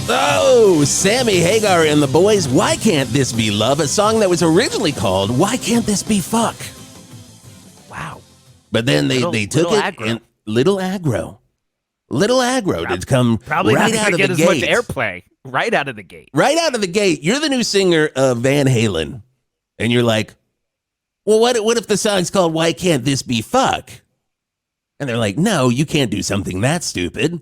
Oh, Sammy Hagar and the Boys, Why Can't This Be Love? A song that was originally called Why Can't This Be Fuck? Wow. But then they took it aggro. and little aggro did come Probably right not out of get the as gate. much airplay right out of the gate. Right out of the gate. You're the new singer of Van Halen. And you're like, well, what if the song's called Why Can't This Be Fuck? And they're like, no, you can't do something that stupid.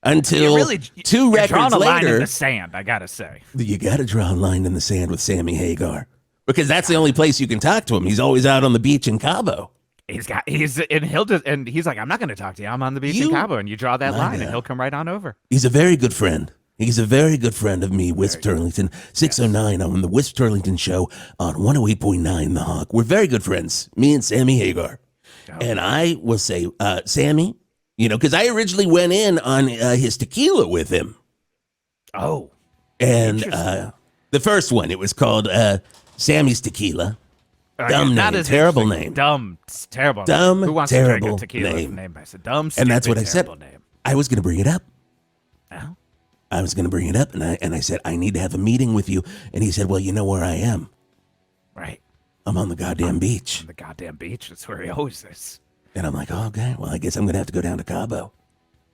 Until two records drawing a line later. in the sand, I gotta say. You gotta draw a line in the sand with Sammy Hagar. Because that's the only place you can talk to him. He's always out on the beach in Cabo. He's like, I'm not gonna talk to you. I'm on the beach in Cabo, and you draw that line, and he'll come right on over. He's a very good friend. He's a very good friend of me, Wisp Turlington. 609 on the Wisp Turlington Show on 108.9 The Hawk. We're very good friends, me and Sammy Hagar. Oh. And I will say, Sammy, because I originally went in on his tequila with him. Oh. And the first one, it was called Sammy's Tequila. Dumb name, terrible name. Dumb, terrible. Dumb, Who wants terrible to drink a tequila name. named by a dumb, and that's what I said. Name. I was going to bring it up. Oh. I was going to bring it up, and I said, I need to have a meeting with you. And he said, well, you know where I am. Right. I'm on the goddamn beach. On the goddamn beach. That's where he always is. And I'm like, oh, okay, well, I guess I'm going to have to go down to Cabo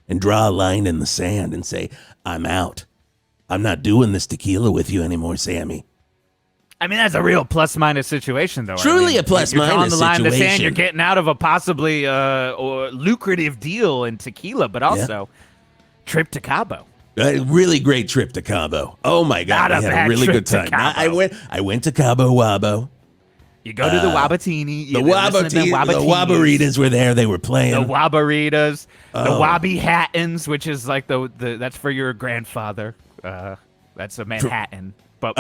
and draw a line in the sand and say, I'm out. I'm not doing this tequila with you anymore, Sammy. I mean, that's a real plus-minus situation, though. Truly a plus-minus situation. You're on the line in the sand, you're getting out of a possibly or lucrative deal in tequila, but also trip to Cabo. A really great trip to Cabo. Oh, my God, I had a really good time. I went to Cabo Wabo. You go to the Wabatini. The Wabaritas were there. They were playing. The Wabaritas. The Wabi Hattons, which is like that's for your grandfather. That's a Manhattan. But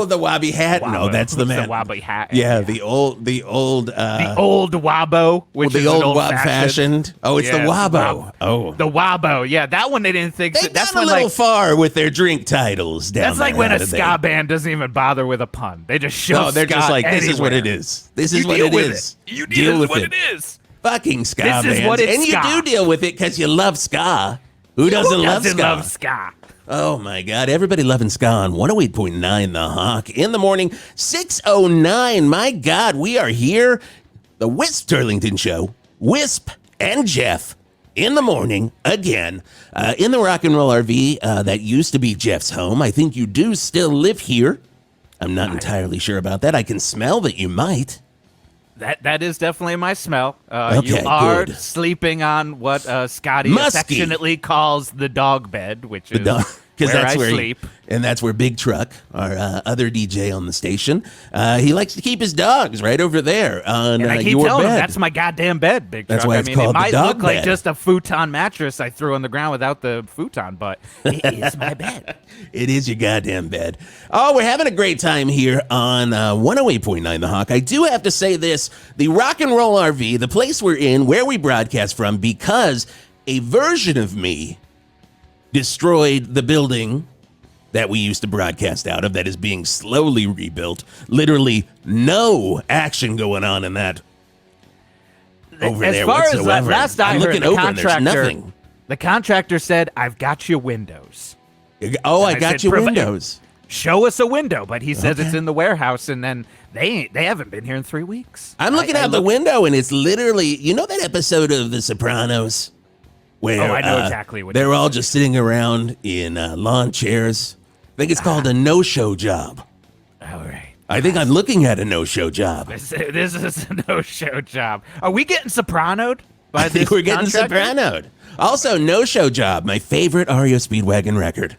the Wabi Hatton. No, that's the man. The Wabi Hatton. Yeah, the old the old Wabo, which is the old fashioned. Oh, it's the Wabo. The Wabo. Yeah, that one they didn't think. That's a little far with their drink titles. That's like when a ska band doesn't even bother with a pun. They just show. No, they're just like, this is what it is. This is what it is. You deal with what it is. Fucking ska bands. This is what it's ska. And you do deal with it because you love ska. Who doesn't love ska? Oh, my God. Everybody loving ska on 108.9 The Hawk in the morning, 6:09. My God, we are here. The Wisp Turlington Show, Wisp and Geoff in the morning again in the rock and roll RV that used to be Jeff's home. I think you do still live here. I'm not entirely sure about that. I can smell that you might. That is definitely my smell. Okay, you are good. Sleeping on what Scotty affectionately calls the dog bed, which is where I sleep. And that's where Big Truck, our other DJ on the station, he likes to keep his dogs right over there on and I keep your telling bed. him that's my goddamn bed, Big Truck. That's why it's called it might the dog look bed. like just a futon mattress I threw on the ground without the futon, but it is my bed. It is your goddamn bed. Oh, we're having a great time here on 108.9 The Hawk. I do have to say this, the Rock and Roll RV, the place we're in, where we broadcast from, because a version of me destroyed the building that we used to broadcast out of that is being slowly rebuilt. Literally no action going on in that over as there far whatsoever. As last I heard, the contractor said, I've got you windows. Oh, I got you windows. Show us a window, but he says it's in the warehouse, and then they haven't been here in 3 weeks. I'm looking out the window, and it's literally, you know that episode of The Sopranos? Where, I know exactly what they're all just sitting around in lawn chairs. I think it's called a no-show job. All right. I think I'm looking at a no-show job. This is a no-show job. Are we getting sopranoed? I think we're getting sopranoed. Also, no-show job, my favorite REO Speedwagon record.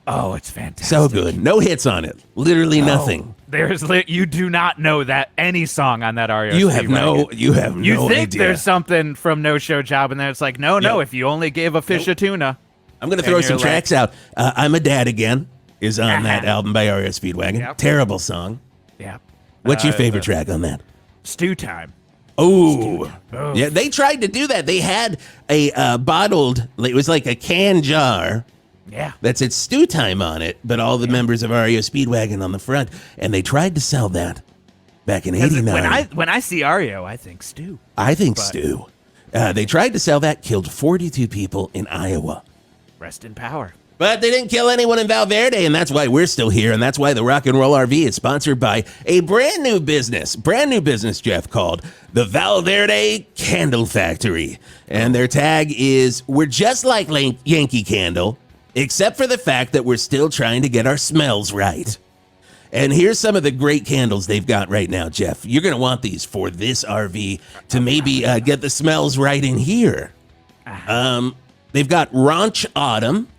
Oh, it's fantastic. So good. No hits on it. Literally nothing. You do not know that any song on that REO You Speedwagon. have no idea. You think there's something from No Show Job, and then it's like, no, if you only gave a fish a tuna. I'm going to throw some tracks out. I'm a Dad Again is on that album by REO Speedwagon. Yep. Terrible song. Yeah. What's your favorite track on that? Stew Time. Oh. Yeah, they tried to do that. They had a bottled, it was like a can jar. Yeah. That said Stew Time on it, but all the members of REO Speedwagon on the front, and they tried to sell that back in '89. When I see REO, I think Stew. I think Stew. They tried to sell that, killed 42 people in Iowa. Rest in power. But they didn't kill anyone in Valverde, and that's why we're still here, and that's why the Rock and Roll RV is sponsored by a brand new business, Geoff, called the Valverde Candle Factory. And their tag is, we're just like Yankee Candle, except for the fact that we're still trying to get our smells right. And here's some of the great candles they've got right now, Geoff. You're going to want these for this RV to maybe get the smells right in here. They've got Ranch Autumn.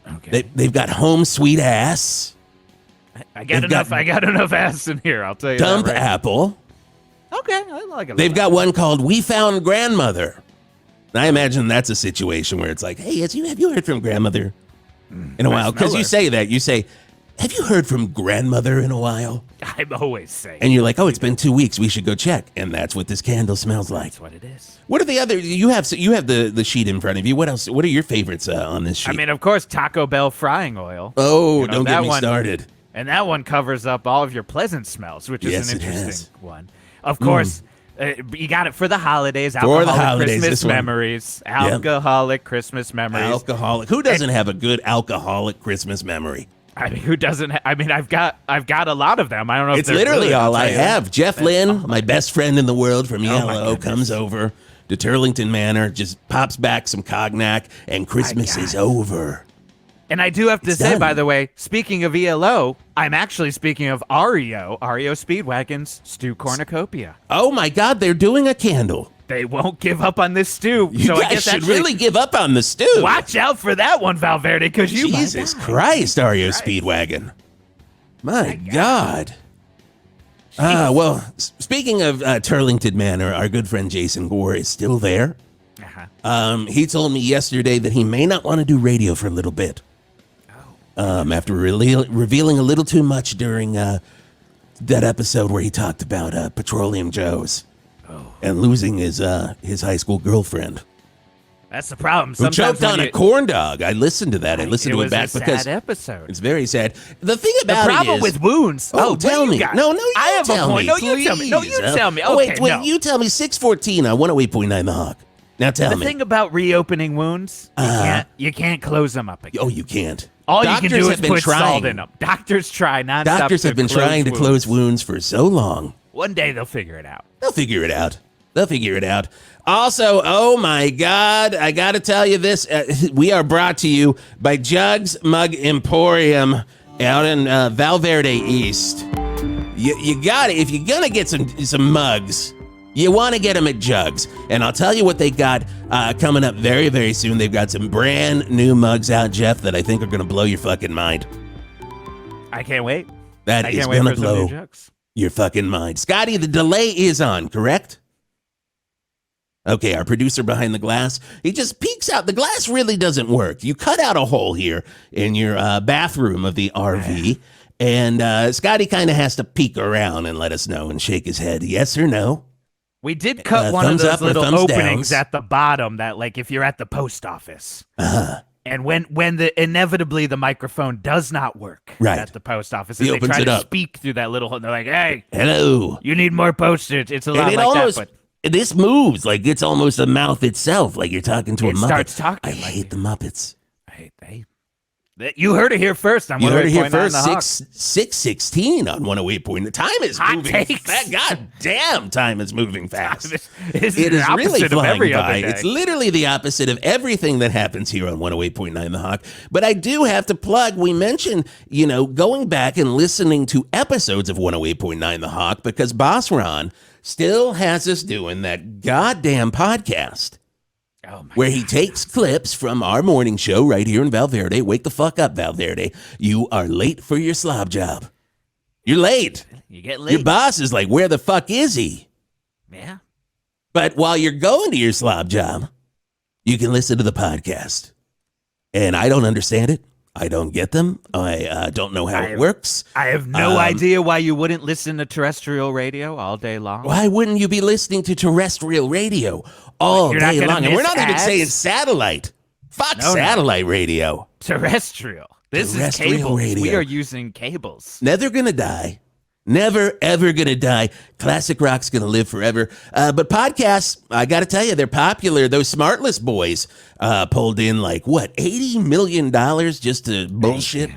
Okay. They've got Home Sweet Ass. I got enough ass in here. I'll tell you. Dump that right Apple. Okay, I like it. They've got one called We Found Grandmother. And I imagine that's a situation where it's like, hey, have you heard from Grandmother in a while? Because you say that. You say, have you heard from Grandmother in a while? I'm always saying. And you're like, oh, it's been 2 weeks. We should go check. And that's what this candle smells like. That's what it is. What are the other? You have the sheet in front of you. What else? What are your favorites on this sheet? I mean, of course, Taco Bell frying oil. Oh, don't get me started. And that one covers up all of your pleasant smells, which is an interesting one. Of course, you got it for the holidays. Alcoholic Christmas memories. Alcoholic Christmas memories. Alcoholic. Who doesn't have a good alcoholic Christmas memory? I mean, who doesn't? I've got a lot of them. I don't know. It's literally all I have. Jeff Lynne, my best friend in the world from Yellow, comes over to Turlington Manor, just pops back some cognac, and Christmas is over. And I do have to say, by the way, speaking of ELO, I'm actually speaking of REO Speedwagon's Stew Cornucopia. Oh my God, they're doing a candle. They won't give up on this stew. You guys should really give up on the stew. Watch out for that one, Valverde, because you Jesus Christ, REO Speedwagon. My God. Well, speaking of Turlington Manor, our good friend Jason Gore is still there. He told me yesterday that he may not want to do radio for a little bit. After revealing a little too much during that episode where he talked about Petroleum Joes. And losing his high school girlfriend. That's the problem. Who choked on a corn dog. I listened to that. I listened to it back because it's a sad episode. It's very sad. The thing about the problem with wounds. Tell me. No, I have a point. No, you tell me. No, you tell me. Okay, wait. You tell me. 614 on 108.9 The Hawk. Now tell me. The thing about reopening wounds, you can't close them up again. Oh, you can't. All you can do is put salt in them. Doctors try nonstop. Doctors have been trying to close wounds for so long. One day they'll figure it out. They'll figure it out. Also, oh my God, I got to tell you this. We are brought to you by Jugs Mug Emporium out in Valverde East. You got it. If you're going to get some mugs, you want to get them at Jugs. And I'll tell you what they got coming up very, very soon. They've got some brand new mugs out, Geoff, that I think are going to blow your fucking mind. I can't wait. That is going to blow your fucking mind. Scotty, the delay is on, correct? Okay, our producer behind the glass, he just peeks out. The glass really doesn't work. You cut out a hole here in your bathroom of the RV, and Scotty kind of has to peek around and let us know and shake his head. Yes or no? We did cut one of those little openings at the bottom that, like, if you're at the post office. And when inevitably the microphone does not work at the post office, and they try to speak through that little hole, and they're like, hey, hello, you need more postage. It's a lot like that, but this moves like it's almost a mouth itself, like you're talking to a Muppet. It starts talking. I hate the Muppets. You heard it here first. You heard it here first. 6:16 on 108. The time is moving. God damn, time is moving fast. It is really flying by. It's literally the opposite of everything that happens here on 108.9 The Hawk. But I do have to plug. We mentioned, going back and listening to episodes of 108.9 The Hawk because Boss Ron still has us doing that goddamn podcast. Where he takes clips from our morning show right here in Valverde. Wake the fuck up, Valverde. You are late for your slob job. You're late. You get late. Your boss is like, where the fuck is he? Yeah. But while you're going to your slob job, you can listen to the podcast. And I don't understand it. I don't get them. I don't know how it works. I have no idea why you wouldn't listen to terrestrial radio all day long. Why wouldn't you be listening to terrestrial radio all day long? And we're not even saying satellite. Fuck satellite radio. Terrestrial. This is cables. Radio. We are using cables. Never gonna die. Never, ever gonna die. Classic rock's gonna live forever. But podcasts, I gotta tell you, they're popular. Those Smartless boys pulled in like, what, $80 million just to bullshit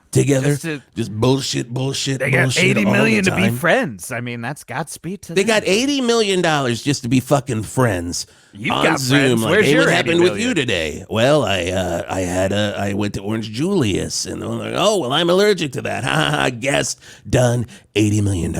together? Just bullshit. They got $80 million to be friends. I mean, that's Godspeed to them. They got $80 million just to be fucking friends. You've on got Zoom. friends. Where's your what happened $80 with you today? Well, I went to Orange Julius, and they're like, oh, well, I'm allergic to that. Ha ha ha. Guess done. $80 million.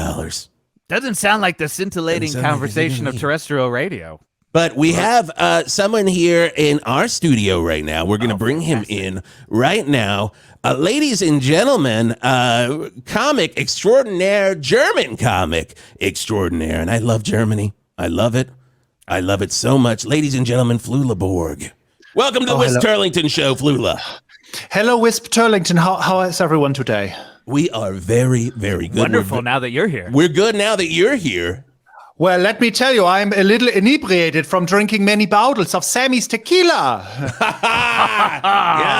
Doesn't sound like the scintillating conversation of terrestrial radio. But we have someone here in our studio right now. We're going to bring him in right now. Ladies and gentlemen, comic extraordinaire, German comic extraordinaire. And I love Germany. I love it. I love it so much. Ladies and gentlemen, Flula Borg. Welcome to the Wisp Turlington Show, Flula. Hello, Wisp Turlington. How is everyone today? We are very, very good. Wonderful now that you're here. We're good now that you're here. Well, let me tell you, I'm a little inebriated from drinking many bottles of Sammy's tequila.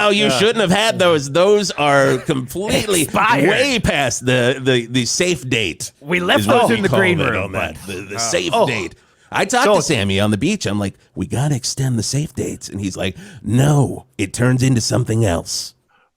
No, you shouldn't have had those. Those are completely way past the safe date. We left those in the green room. The safe date. I talked to Sammy on the beach. I'm like, we got to extend the safe dates. And he's like, no, it turns into something else.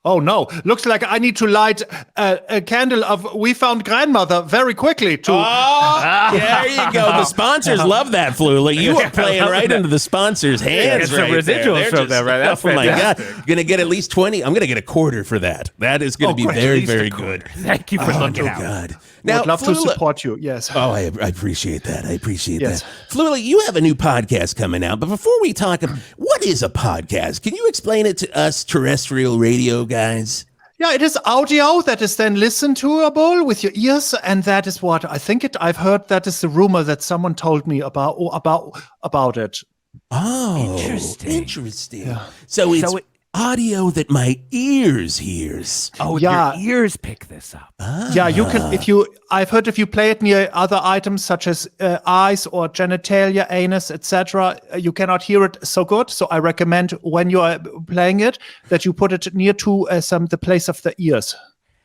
Oh, no. Looks like I need to light a candle of We Found Grandmother very quickly. There you go. The sponsors love that, Flula. You are playing right into the sponsors' hands right there. Residuals from that, right? That's oh, my God. Going to get at least 20. I'm going to get a quarter for that. That is going to be very, very good. Thank you for looking out. God. Now, I'd love to support you, yes. Oh, I appreciate that. I appreciate that. Flula, you have a new podcast coming out, but before we talk, what is a podcast? Can you explain it to us terrestrial radio guys? Yeah, it is audio that is then listened to with your ears, and that is what I think I've heard that is the rumor that someone told me about it. Oh, interesting. Yeah. So it's audio that my ears hears. Oh, your ears pick this up. Yeah, you can I've heard if you play it near other items such as eyes or genitalia, anus, etc., you cannot hear it so good. So I recommend when you are playing it that you put it near to the place of the ears.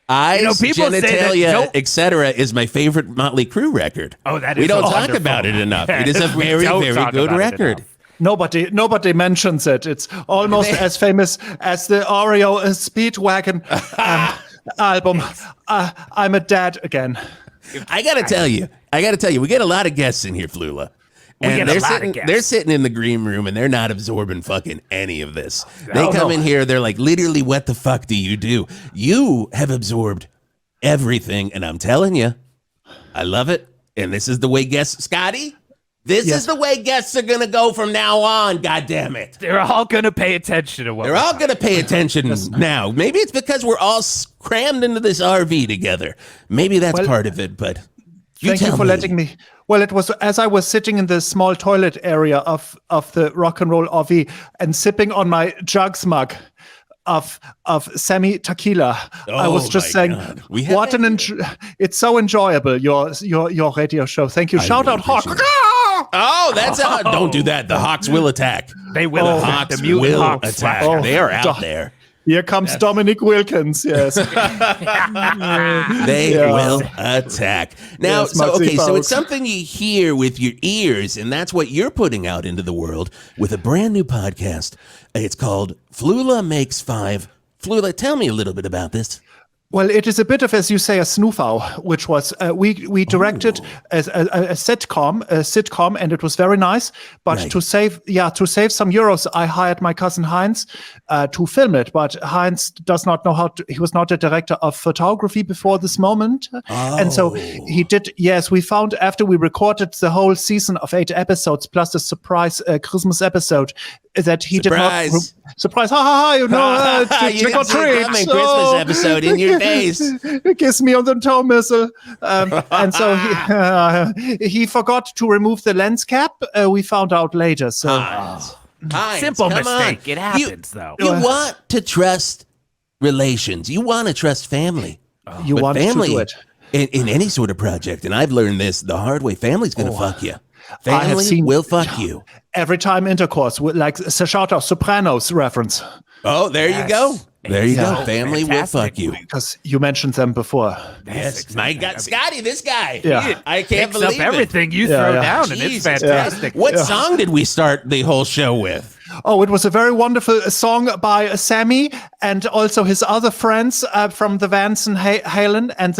Eyes, genitalia, etc. is my favorite Motley Crue record. Oh, that is we don't talk about it enough. It is a very, very good record. Nobody mentions it. It's almost as famous as the Oreo Speedwagon album. I'm a dad again. I gotta tell you, we get a lot of guests in here, Flula. And they're sitting in the green room and they're not absorbing fucking any of this. They come in here, they're like, literally, what the fuck do you do? You have absorbed everything, and I'm telling you, I love it. And this is the way guests, Scotty? This is the way guests are going to go from now on, goddammit. They're all going to pay attention to what They're all going to pay attention now. Maybe it's because we're all crammed into this RV together. Maybe that's part of it, but thank you for letting me. Well, it was as I was sitting in the small toilet area of the rock and roll RV and sipping on my jugs mug of Sammy tequila. I was just saying, it's so enjoyable, your radio show. Thank you. Shout out Hawk. Oh, that's don't do that. The Hawks will attack. They will. The Hawks will attack. They are out there. Here comes Dominic Wilkins. Yes, they will attack. Now, so it's something you hear with your ears, and that's what you're putting out into the world with a brand new podcast. It's called Flula Makes Five. Flula, tell me a little bit about this. Well, it is a bit of, as you say, a snoofau, which was we directed as a sitcom, and it was very nice. But to save some euros, I hired my cousin Heinz to film it. But Heinz does not know how to. He was not a director of photography before this moment, and so he did. Yes, we found after we recorded the whole season of 8 episodes plus a surprise Christmas episode that he did not surprise. Ha ha ha! You know, trick or treat. Christmas episode in your face. Kiss me on the toe missile. And so he forgot to remove the lens cap. We found out later. So simple mistake. It happens, though. You want to trust relations. You want to trust family. You want family to do it in any sort of project. And I've learned this the hard way. Family's going to fuck you. Family will fuck you. Every time intercourse, like shout out Sopranos reference. Oh, there you go. There you go. Family will fuck you. Because you mentioned them before. Yes, exactly. My God, Scotty, this guy. Yeah. I can't believe up everything you throw down, and it's fantastic. What song did we start the whole show with? Oh, it was a very wonderful song by Sammy and also his other friends from the Vans and Halen. And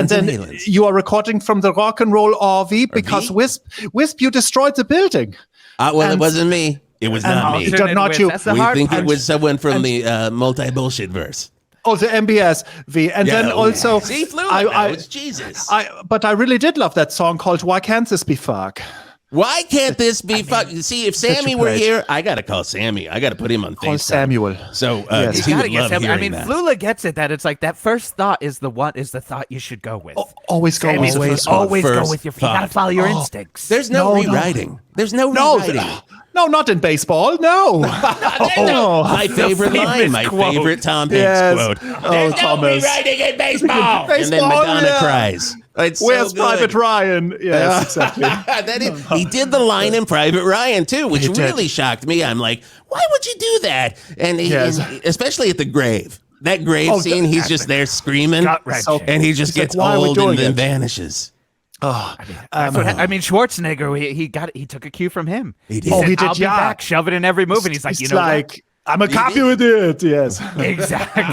then you are recording from the Rock and Roll RV because Wisp, you destroyed the building. Well, it wasn't me. It was not me. Not you. We think it was someone from the multi-bullshit verse. Oh, the MBS V. And then also... See, Flula, it's Jesus. But I really did love that song called Why Can't This Be Fuck? Why can't this be fuck? See, if Sammy were here, I got to call Sammy. I got to put him on FaceTime. Call Samuel. So you gotta get Sammy. I mean, that. Flula gets it that it's like that first thought is the thought you should go with. Always go with always go with your. You gotta follow your instincts. There's no rewriting. There's no rewriting. No, not in baseball. No. My favorite line, my favorite Tom Hanks quote. There's no rewriting in baseball. And then Madonna cries. Where's Private Ryan? Yes, exactly. He did the line in Private Ryan too, which really shocked me. I'm like, why would you do that? And especially at the grave. That grave scene, he's just there screaming, and he just gets old and then vanishes. I mean, Schwarzenegger, he took a cue from him. He did. He did. I'll be back, shove it in every move, and he's like, what? I'm a copy with it. Yes, exactly.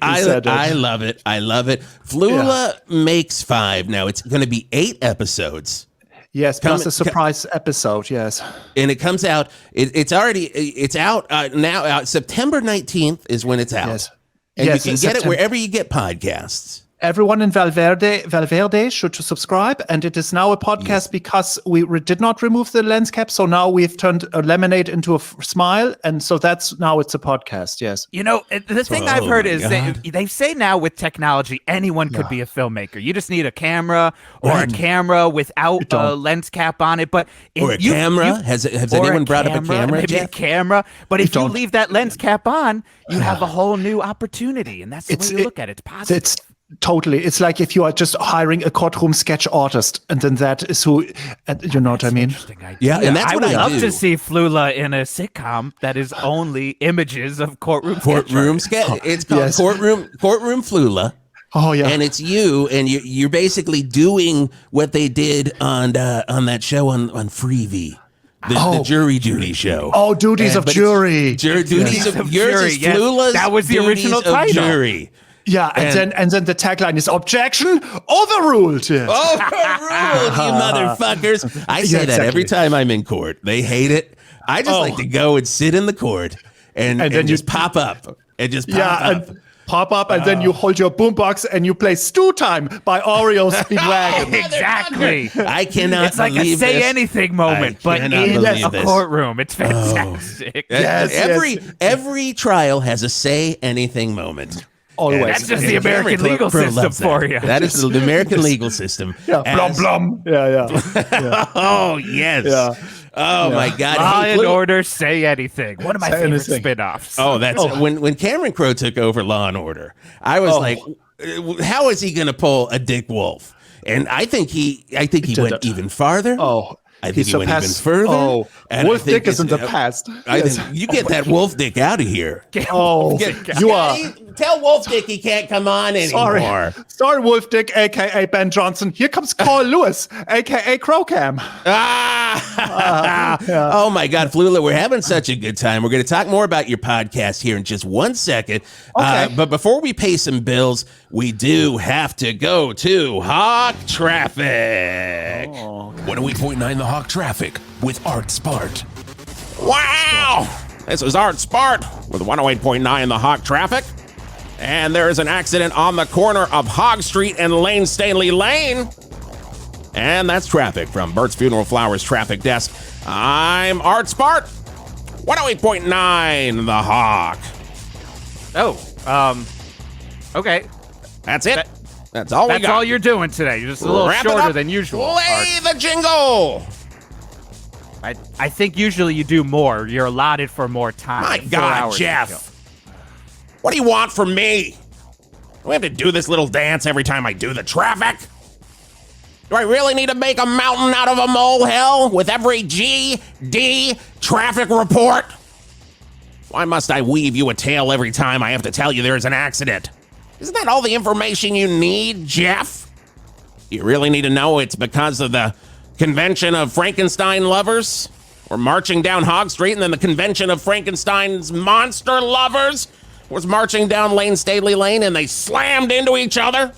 I love it. I love it. Flula makes 5. Now it's going to be 8 episodes. Yes, plus a surprise episode. Yes, and it comes out. It's out now. September 19th is when it's out. Yes, and you can get it wherever you get podcasts. Everyone in Valverde should subscribe, and it is now a podcast because we did not remove the lens cap, so now we've turned a lemonade into a smile, and so now it's a podcast. Yes, you know the thing I've heard is they say now with technology anyone could be a filmmaker. You just need a camera or a camera without a lens cap on it, but camera. Has anyone brought up a camera? Maybe a camera, but if you leave that lens cap on, you have a whole new opportunity, and that's the way you look at it. It's positive. Totally. It's like if you are just hiring a courtroom sketch artist, and then that is who, you know what I mean? Yeah, and that's what I would love to see Flula in a sitcom that is only images of courtroom sketch. It's called Courtroom Flula. Oh yeah, and it's you, and you're basically doing what they did on that show on Freevee. The jury duty show. Oh, duties of jury. Duties of jury. Flula's that was the original title. Jury. Yeah, and then the tagline is objection overruled. Overruled, you motherfuckers. I say that every time I'm in court. They hate it. I just like to go and sit in the court and then just pop up. And just pop up. And then you hold your boombox and you play Stew Time by Oreo Speedwagon. Exactly. I cannot It's like a say anything moment, but in a courtroom. It's fantastic. Every trial has a say anything moment. Always. That's just the American legal system for you. That is the American legal system. Yeah, blum blum. Yeah. Oh yes. Yeah. Oh my God. Law and Order, say anything. One of my favorite spinoffs. Oh, that's when Cameron Crowe took over Law and Order. I was like, how is he going to pull a Dick Wolf? And I think he went even farther. I think he went even further. Wolf Dick is in the past. I think you get that Wolf Dick out of here. You are. Tell Wolf Dick he can't come on anymore. Sorry, Wolf Dick, a.k.a. Ben Johnson. Here comes Carl Lewis, a.k.a. Crowcam. Oh, my God, Flula, we're having such a good time. We're going to talk more about your podcast here in just 1 second. Okay. But before we pay some bills, we do have to go to Hawk Traffic. 108.9 The Hawk Traffic with Art Spart. Wow! This is Art Spart with 108.9 The Hawk Traffic. And there is an accident on the corner of Hogg Street and Lane Stanley Lane. And that's traffic from Bert's Funeral Flowers Traffic Desk. I'm Art Spart, 108.9 The Hawk. Okay. That's it. That's all we got. That's all you're doing today. You're just a little shorter than usual. Play the jingle. I think usually you do more. You're allotted for more time. My God, Geoff. What do you want from me? Do I have to do this little dance every time I do the traffic? Do I really need to make a mountain out of a molehill with every GD traffic report? Why must I weave you a tale every time I have to tell you there's an accident? Isn't that all the information you need, Geoff? You really need to know it's because of the convention of Frankenstein lovers? We're marching down Hog Street, and then the convention of Frankenstein's monster lovers was marching down Lane Staley Lane, and they slammed into each other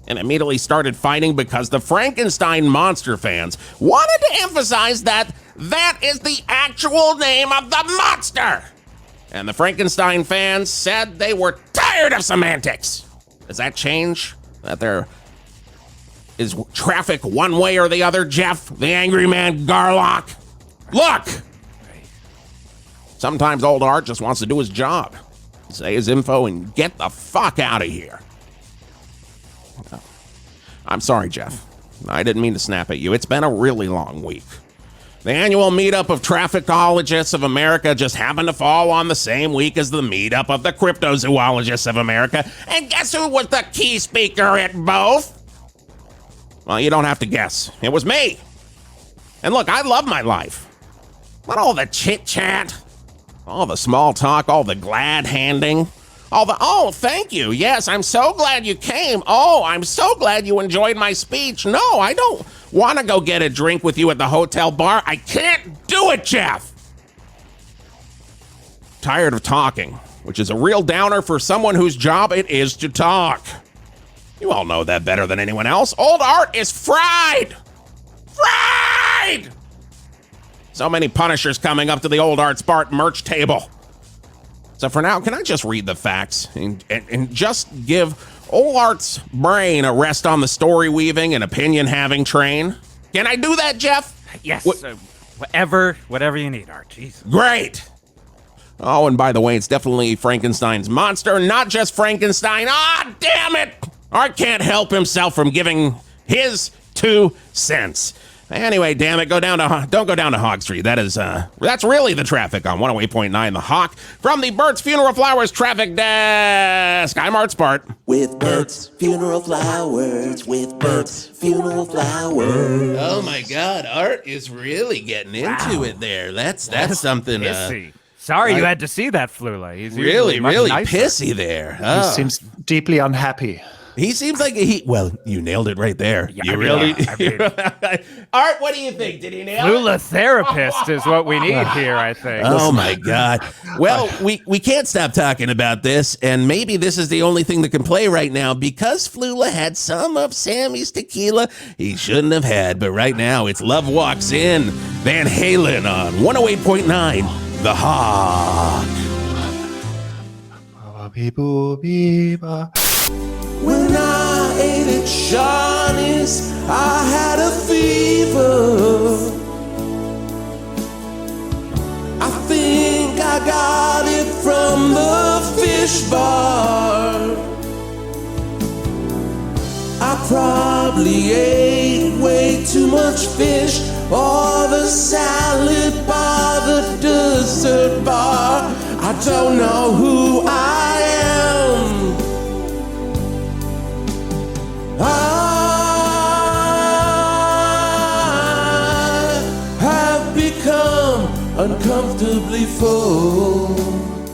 and immediately started fighting because the Frankenstein monster fans wanted to emphasize that that is the actual name of the monster. And the Frankenstein fans said they were tired of semantics. Does that change? That there is traffic one way or the other, Geoff, the angry man Garlock? Look! Sometimes old Art just wants to do his job, say his info, and get the fuck out of here. I'm sorry, Geoff. I didn't mean to snap at you. It's been a really long week. The annual meetup of Trafficologists of America just happened to fall on the same week as the meetup of the Cryptozoologists of America. And guess who was the key speaker at both? Well, you don't have to guess. It was me. And look, I love my life. Not all the chit-chat, all the small talk, all the glad-handing, all the, oh, thank you. Yes, I'm so glad you came. Oh, I'm so glad you enjoyed my speech. No, I don't want to go get a drink with you at the hotel bar. I can't do it, Geoff. Tired of talking, which is a real downer for someone whose job it is to talk. You all know that better than anyone else. Old Art is fried. Fried! So many Punishers coming up to the Old Art Spart merch table. So for now, can I just read the facts and just give Old Art's brain a rest on the story weaving and opinion having train? Can I do that, Geoff? Yes. Whatever you need, Art. Jesus. Great. Oh, and by the way, it's definitely Frankenstein's monster, not just Frankenstein. Ah, damn it! Art can't help himself from giving his 2 cents. Anyway, damn it, don't go down to Hog Street. That's really the traffic on 108.9 The Hawk. From the Bert's Funeral Flowers traffic desk, I'm Art Spart. With Bert's Funeral Flowers, with Bert's Funeral Flowers. Oh my God, Art is really getting into it there. That's something. Pissy. Sorry you had to see that, Flula. He's really nicer. pissy there. He seems deeply unhappy. He seems like well, you nailed it right there. Yeah, you really. Art, what do you think? Did he nail Flula it? therapist is what we need here, I think. Oh my God. Well, we can't stop talking about this, and maybe this is the only thing that can play right now because Flula had some of Sammy's tequila he shouldn't have had, but right now it's Love Walks In, Van Halen on 108.9 The Hawk. When I ate at Shawnee's, I had a fever. I think I got it from the fish bar. I probably ate way too much fish, or the salad bar, the dessert bar. I don't know who I am. I have become uncomfortably full.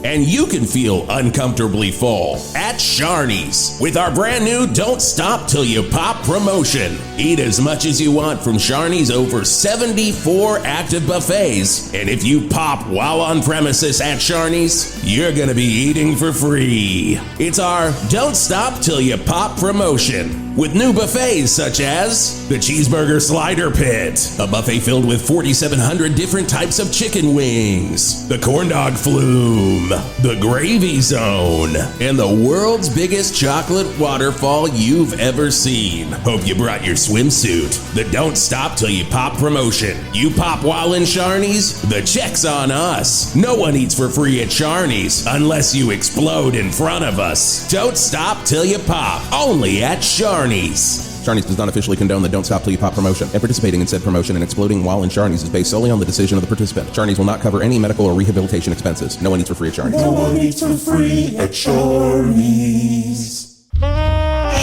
And you can feel uncomfortably full at Sharnie's with our brand new Don't Stop Till You Pop promotion. Eat as much as you want from Sharnie's over 74 active buffets. And if you pop while on premises at Sharnie's, you're gonna be eating for free. It's our Don't Stop Till You Pop promotion with new buffets such as the Cheeseburger Slider Pit, a buffet filled with 4,700 different types of chicken wings, the Corn Dog Flume, the Gravy Zone, and the world's biggest chocolate waterfall you've ever seen. Hope you brought your swimsuit. The Don't Stop Till You Pop promotion. You pop while in Sharnie's? The check's on us. No one eats for free at Sharnie's unless you explode in front of us. Don't stop till you pop. Only at Sharnie's. Sharnie's does not officially condone the Don't Stop Till You Pop promotion, and participating in said promotion and exploding while in Sharnie's is based solely on the decision of the participant. Sharnie's will not cover any medical or rehabilitation expenses. No one eats for free at Sharnie's. No one eats for free at Sharnie's.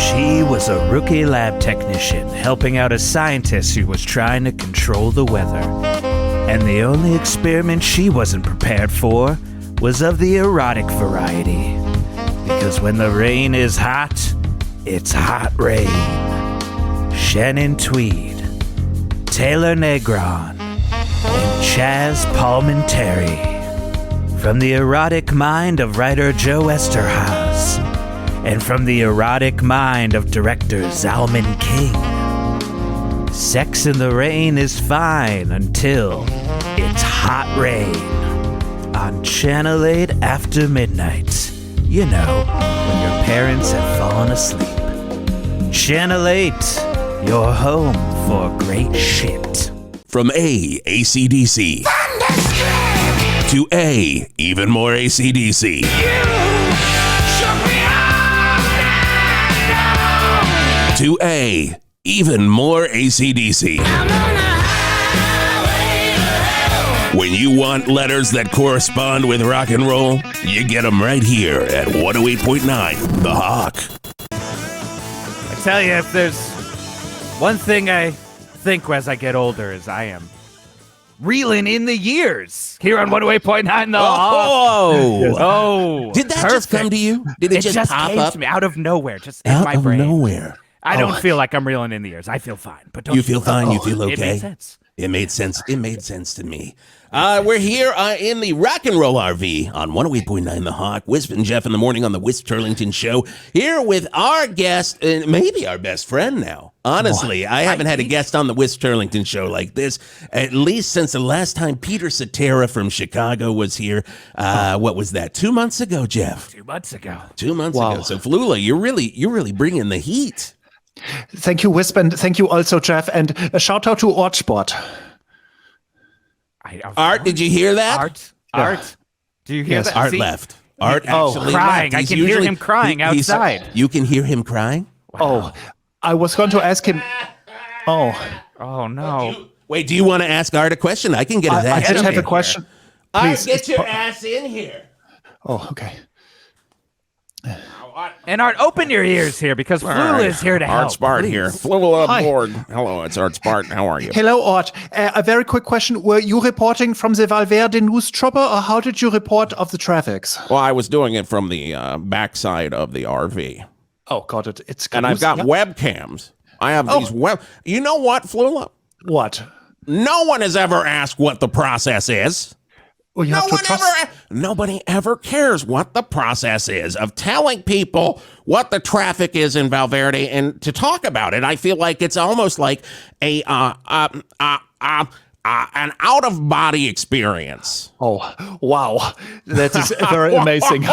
She was a rookie lab technician helping out a scientist who was trying to control the weather. And the only experiment she wasn't prepared for was of the erotic variety. Because when the rain is hot, it's hot rain. Shannon Tweed, Taylor Negron, and Chaz Palminteri. From the erotic mind of writer Joe Esterhazy, and from the erotic mind of director Zalman King. Sex in the rain is fine until it's hot rain. On Channel 8 after midnight. You know, when your parents have fallen asleep. Channel 8, your home for great shit. From AC/DC to even more AC/DC. To even more AC/DC. When you want letters that correspond with rock and roll, you get them right here at 108.9 The Hawk. I tell you, if there's one thing I think as I get older is I am reeling in the years here on 108.9 The Hawk. Oh, did that just come to you? Did it just pop came up to me out of nowhere, just in out my of brain? nowhere? I don't feel like I'm reeling in the years. I feel fine, but don't you feel fine? You feel okay? It made sense. It made sense. It made sense to me. We're here in the Rock and Roll RV on 108.9 The Hawk. Wisp and Geoff in the morning on the Wisp Turlington Show. Here with our guest, and maybe our best friend now. Honestly, I haven't had a guest on the Wisp Turlington Show like this, at least since the last time Peter Cetera from Chicago was here. What was that? 2 months ago, Geoff? 2 months ago. 2 months ago. So Flula, you're really bringing the heat. Thank you, Wisp, and thank you also, Geoff, and a shout out to Ortsport. Art, did you hear that? Art, do you hear that? Art left. Art actually crying. left. I can hear him crying outside. You can hear him crying? Wow. Oh, I was going to ask him. Oh no. Wait, do you want to ask Art a question? I can get his ass I just have a question. Art, get your ass in here. Oh, okay. And Art, open your ears here because Flula is here to help. Art Spart here. Flula Borg. Hello, it's Art Spart. How are you? Hello, Art. A very quick question. Were you reporting from the Valverde news chopper, or how did you report of the traffics? Well, I was doing it from the backside of the RV. Oh, got it. It's and I've got webcams. I have these web. You know what, Flula? What? No one has ever asked what the process is. Well, nobody ever cares what the process is of telling people what the traffic is in Valverde and to talk about it. I feel like it's almost like a an out-of-body experience. Oh, wow. That is very amazing.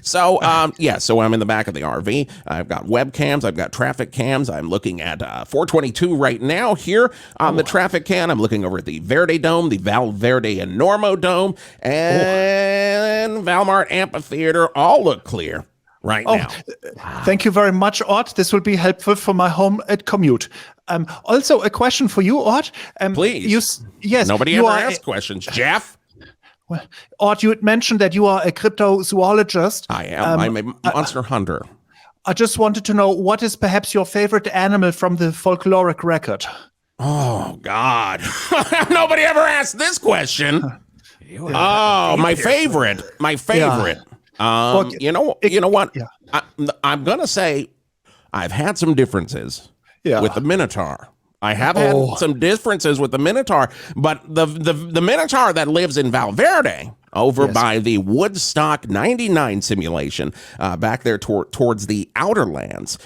So I'm in the back of the RV. I've got webcams. I've got traffic cams. I'm looking at 422 right now here on the traffic cam. I'm looking over at the Verde Dome, the Valverde and Normo Dome, and Valmart Amphitheater. All look clear right now. Thank you very much, Art. This will be helpful for my home commute. Also, a question for you, Art. Please. Yes. Nobody ever asks questions. Geoff? Well, Art, you had mentioned that you are a cryptozoologist. I am. I'm a monster hunter. I just wanted to know, what is perhaps your favorite animal from the folkloric record? Oh, God. Nobody ever asked this question. My favorite. My favorite. Yeah. You know what? Yeah. I'm going to say I've had some differences with the Minotaur. I have had some differences with the Minotaur, but the Minotaur that lives in Valverde over by the Woodstock 99 simulation back there towards the Outer Lands,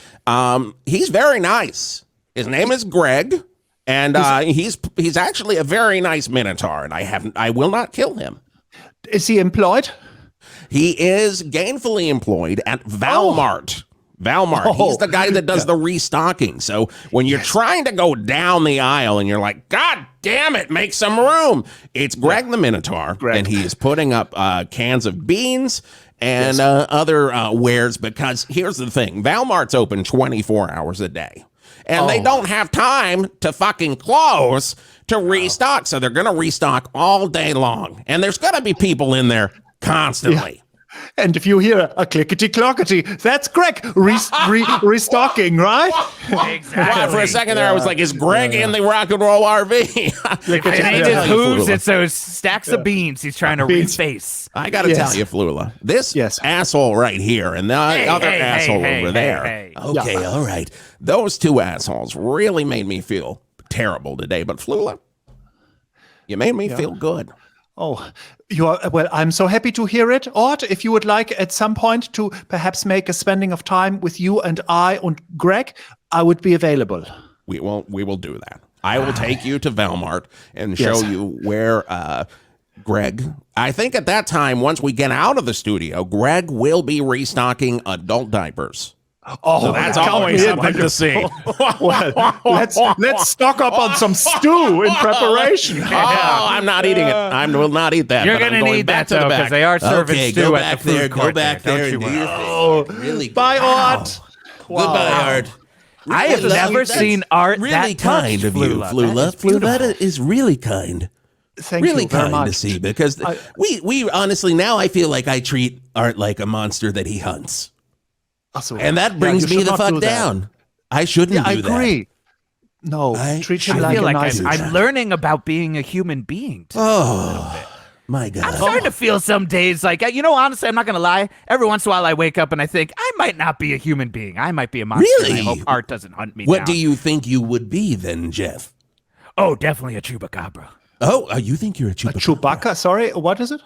he's very nice. His name is Greg, and he's actually a very nice Minotaur, and I will not kill him. Is he employed? He is gainfully employed at Valmart. Valmart. He's the guy that does the restocking. So when you're trying to go down the aisle and you're like, God damn it, make some room. It's Greg the Minotaur. And he is putting up cans of beans and other wares, because here's the thing. Valmart's open 24 hours a day. And they don't have time to fucking close to restock. So they're going to restock all day long. And there's going to be people in there constantly. And if you hear a clickety-clockety, that's Greg restocking, right? Exactly. Well, for a second there, I was like, is Greg in the rock and roll RV? It ain't his hooves, it's those stacks of beans he's trying to reface. I got to tell you, Flula, this asshole right here and the other asshole over there. Okay, all right. Those two assholes really made me feel terrible today. But Flula, you made me feel good. Oh, well, I'm so happy to hear it. Ort, if you would like at some point to perhaps make a spending of time with you and I and Greg, I would be available. We will do that. I will take you to Valmart and show you where Greg, I think at that time, once we get out of the studio, Greg will be restocking adult diapers. Oh, so that's always something to see. Well, let's stock up on some stew in preparation. Oh, I'm not eating it. I will not eat that. You're going to need that, though, because they are serving stew at the food court. Go back there and do your thing. Really bye, Art. Wow. Goodbye, Art. Really I have never seen Art really that kind of you, Flula. Flula is really kind. Thank you very much. To see, because we honestly, now I feel like I treat Art like a monster that he hunts. And that brings me the fuck down. I shouldn't do that. I agree. No, treat him like a nice I'm learning about being a human being. My God. I'm starting to feel some days like, honestly, I'm not going to lie. Every once in a while I wake up and I think, I might not be a human being. I might be a monster. Really? I hope Art doesn't hunt me What do you think you would be then, Geoff? Oh, definitely a chupacabra. Oh, you think you're a Chewbacca? A Chewbacca? Sorry, what is it?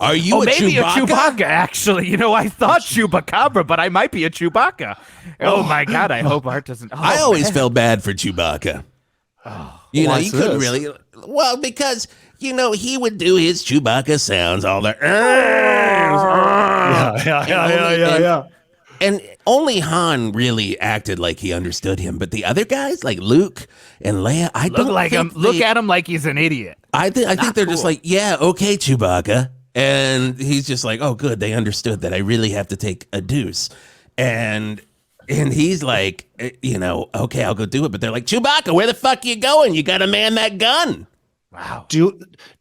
Are you maybe a Chewbacca, actually. I thought Chewbacabra, but I might be a Chewbacca. Oh my God, I hope Art doesn't. I always felt bad for Chewbacca. You couldn't really. Well, because, he would do his Chewbacca sounds, all the. Yeah. And only Han really acted like he understood him, but the other guys, like Luke and Leia, I don't like him. Look at him like he's an idiot. I think they're just like, yeah, okay, Chewbacca. And he's just like, oh, good, they understood that I really have to take a deuce. And he's like, okay, I'll go do it. But they're like, Chewbacca, where the fuck you going? You got to man that gun. Wow. Do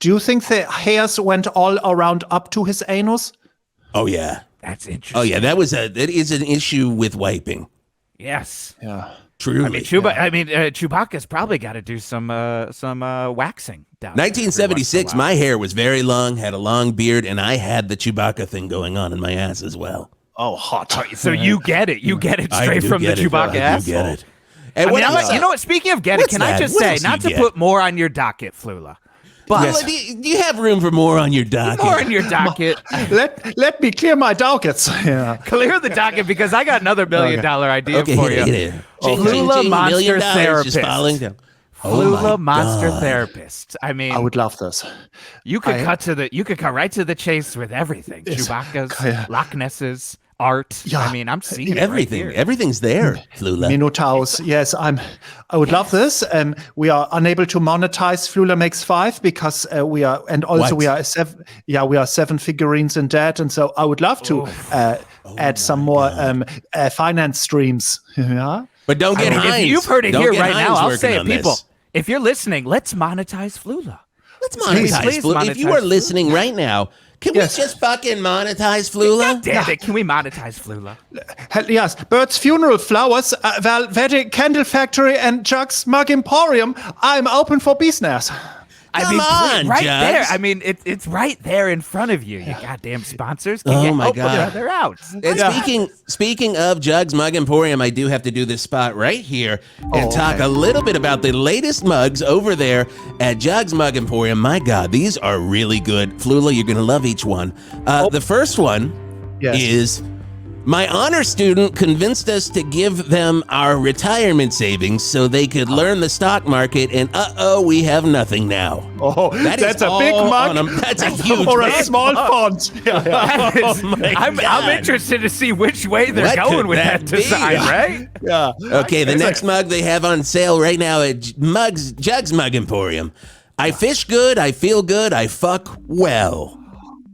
you think the hairs went all around up to his anus? Oh, yeah. That's interesting. Oh, yeah, that is an issue with wiping. Yes. Yeah. Truly. I mean, Chewbacca's probably got to do some waxing down 1976, my hair was very long, had a long beard, and I had the Chewbacca thing going on in my ass as well. Oh, hot. So you get it. You get it straight from the Chewbacca asshole. I do get it. And you know what? Speaking of get it, can I just say, not to put more on your docket, Flula, but do you have room for more on your docket? More on your docket. Let me clear my dockets. Yeah. Clear the docket because I got another $1 million idea for you. Flula Monster Therapist. Flula Monster Therapist. I mean, I would love this. You could cut right to the chase with everything. Chewbacca's, Loch Ness's, Art. Yeah. I mean, I'm seeing everything. Right Everything's there, Flula. Minotaurs. Yes, I would love this. We are unable to monetize Flula Makes Five because we are 7 figurines in debt, and so I would love to add some more finance streams. Yeah. But don't get Heinz. If you've heard it here right now, I'll say it, people. If you're listening, let's monetize Flula. Let's monetize Flula. If you are listening right now, can we just fucking monetize Flula? God damn it, can we monetize Flula? Yes, Bert's Funeral Flowers, Velvet Candle Factory, and Chuck's Mug Emporium. I'm open for business. Come on, right Jugs. there. I mean, it's right there in front of you. You goddamn sponsors. Can my God. They're out. And speaking of Jugs Mug Emporium, I do have to do this spot right here and talk a little bit about the latest mugs over there at Jugs Mug Emporium. My God, these are really good. Flula, you're going to love each one. The first one is... My honor student convinced us to give them our retirement savings so they could learn the stock market, and we have nothing now. Oh, that's a big mug. That's a huge or a small font. I'm interested to see which way they're going with that design, right? Yeah. Okay, the next mug they have on sale right now at Jugs Mug Emporium. I fish good, I feel good, I fuck well.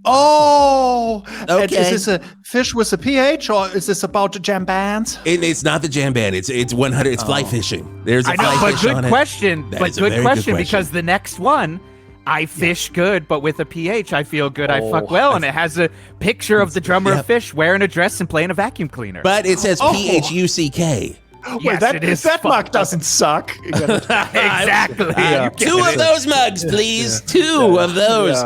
Oh, okay. Is this a fish with a PH, or is this about the jam bands? It's not the jam band. It's 100. It's fly fishing. There's a fly fish on it. But good question Good question because the next one, I fish good, but with a PH, I feel good. I fuck well, and it has a picture of the drummer of Fish wearing a dress and playing a vacuum cleaner. But it says PHUCK. Wait, that mug doesn't suck. Exactly. Two of those mugs, please. Two of those.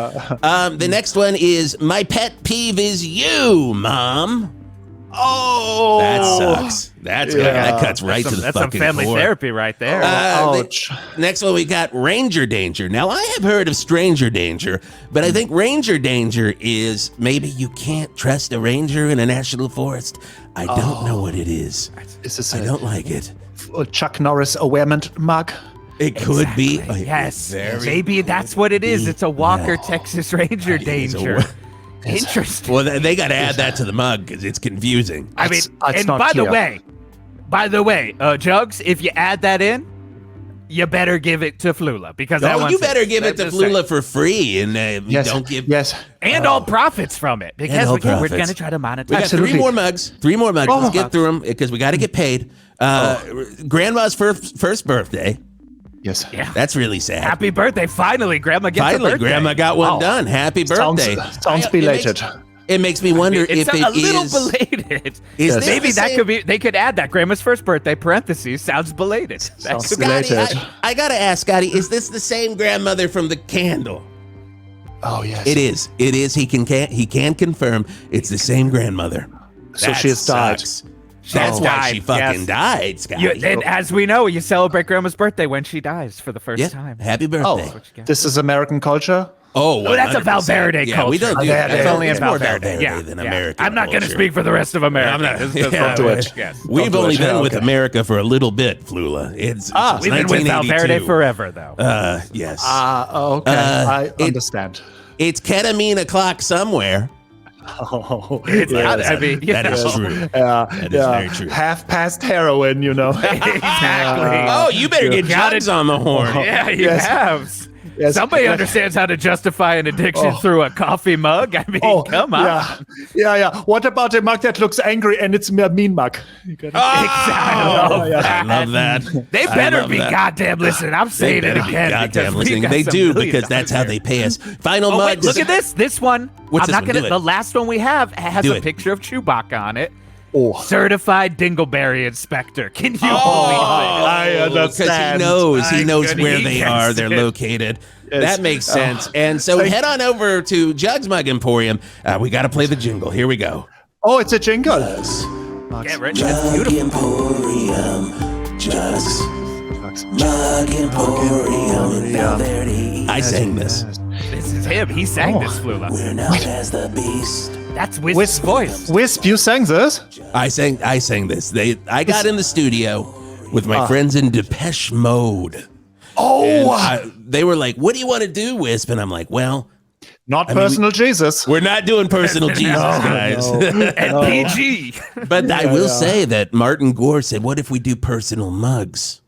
The next one is my pet peeve is you, Mom. Oh, that sucks. That cuts right to the fucking core. That's some family therapy right there. Ouch. Next one, we got Ranger Danger. Now, I have heard of Stranger Danger, but I think Ranger Danger is maybe you can't trust a ranger in a national forest. I don't know what it is. I don't like it. Chuck Norris awareness mug. It could be. Yes. Maybe that's what it is. It's a Walker Texas Ranger Danger. Interesting. Well, they got to add that to the mug because it's confusing. I mean, and by the way, Jugs, if you add that in, you better give it to Flula because you better give it to Flula for free and don't give and all profits from it because we're going to try to monetize. We got three more mugs. Let's get through them because we got to get paid. Grandma's first birthday. Yes. Yeah. That's really sad. Happy birthday. Finally, Grandma gets a birthday. Grandma got one done. Happy birthday. Sounds belated. It makes me wonder if it is a little belated. Maybe that could be. They could add that Grandma's first birthday parentheses sounds belated. Sounds belated. I gotta ask, Scotty, is this the same grandmother from the candle? Oh yes, it is. It is. He can confirm it's the same grandmother. So she has died. That's why she fucking died, Scotty. And as we know, you celebrate Grandma's birthday when she dies for the first time. Happy birthday. This is American culture. Oh, that's a Valverde culture. We don't do that. That's only in Valverde. Than American I'm not going to speak for the rest of America. Don't do it. We've only been with America for a little bit, Flula. We've been with Valverde forever, though. Yes. Okay. I understand. It's ketamine o'clock somewhere. I mean, that is true. That is very true. Half past heroin, Exactly. Oh, you better get Jugs on the horn. Yeah, you have. Yes. Somebody understands how to justify an addiction through a coffee mug. I mean, come on. Yeah. What about a mug that looks angry and it's a mean mug? Exactly. I love that. They better be goddamn listening. I'm saying it again. Goddamn listening. They do because that's how they pay us. Final mugs. Look at this. This one. What's I'm not gonna. The last one we have has a picture of Chewbacca on it. Certified Dingleberry Inspector. Can you believe it? I understand. Because he knows where they are. They're located. That makes sense. And so head on over to Jugs Mug Emporium. We got to play the jingle. Here we go. Oh, it's a jingle. Get rich. That's beautiful. Emporium. Jugs Mug Emporium in Valverde. I sang this. This is him. He sang this, Flula. We're known as the Beast. That's Wisp's voice. Wisp, you sang this? I sang this. I got in the studio with my friends in Depeche Mode. They were like, "What do you want to do, Wisp?" And I'm like, "Well, not personal Jesus. We're not doing personal Jesus, guys." And PG. But I will say that Martin Gore said, "What if we do personal mugs?"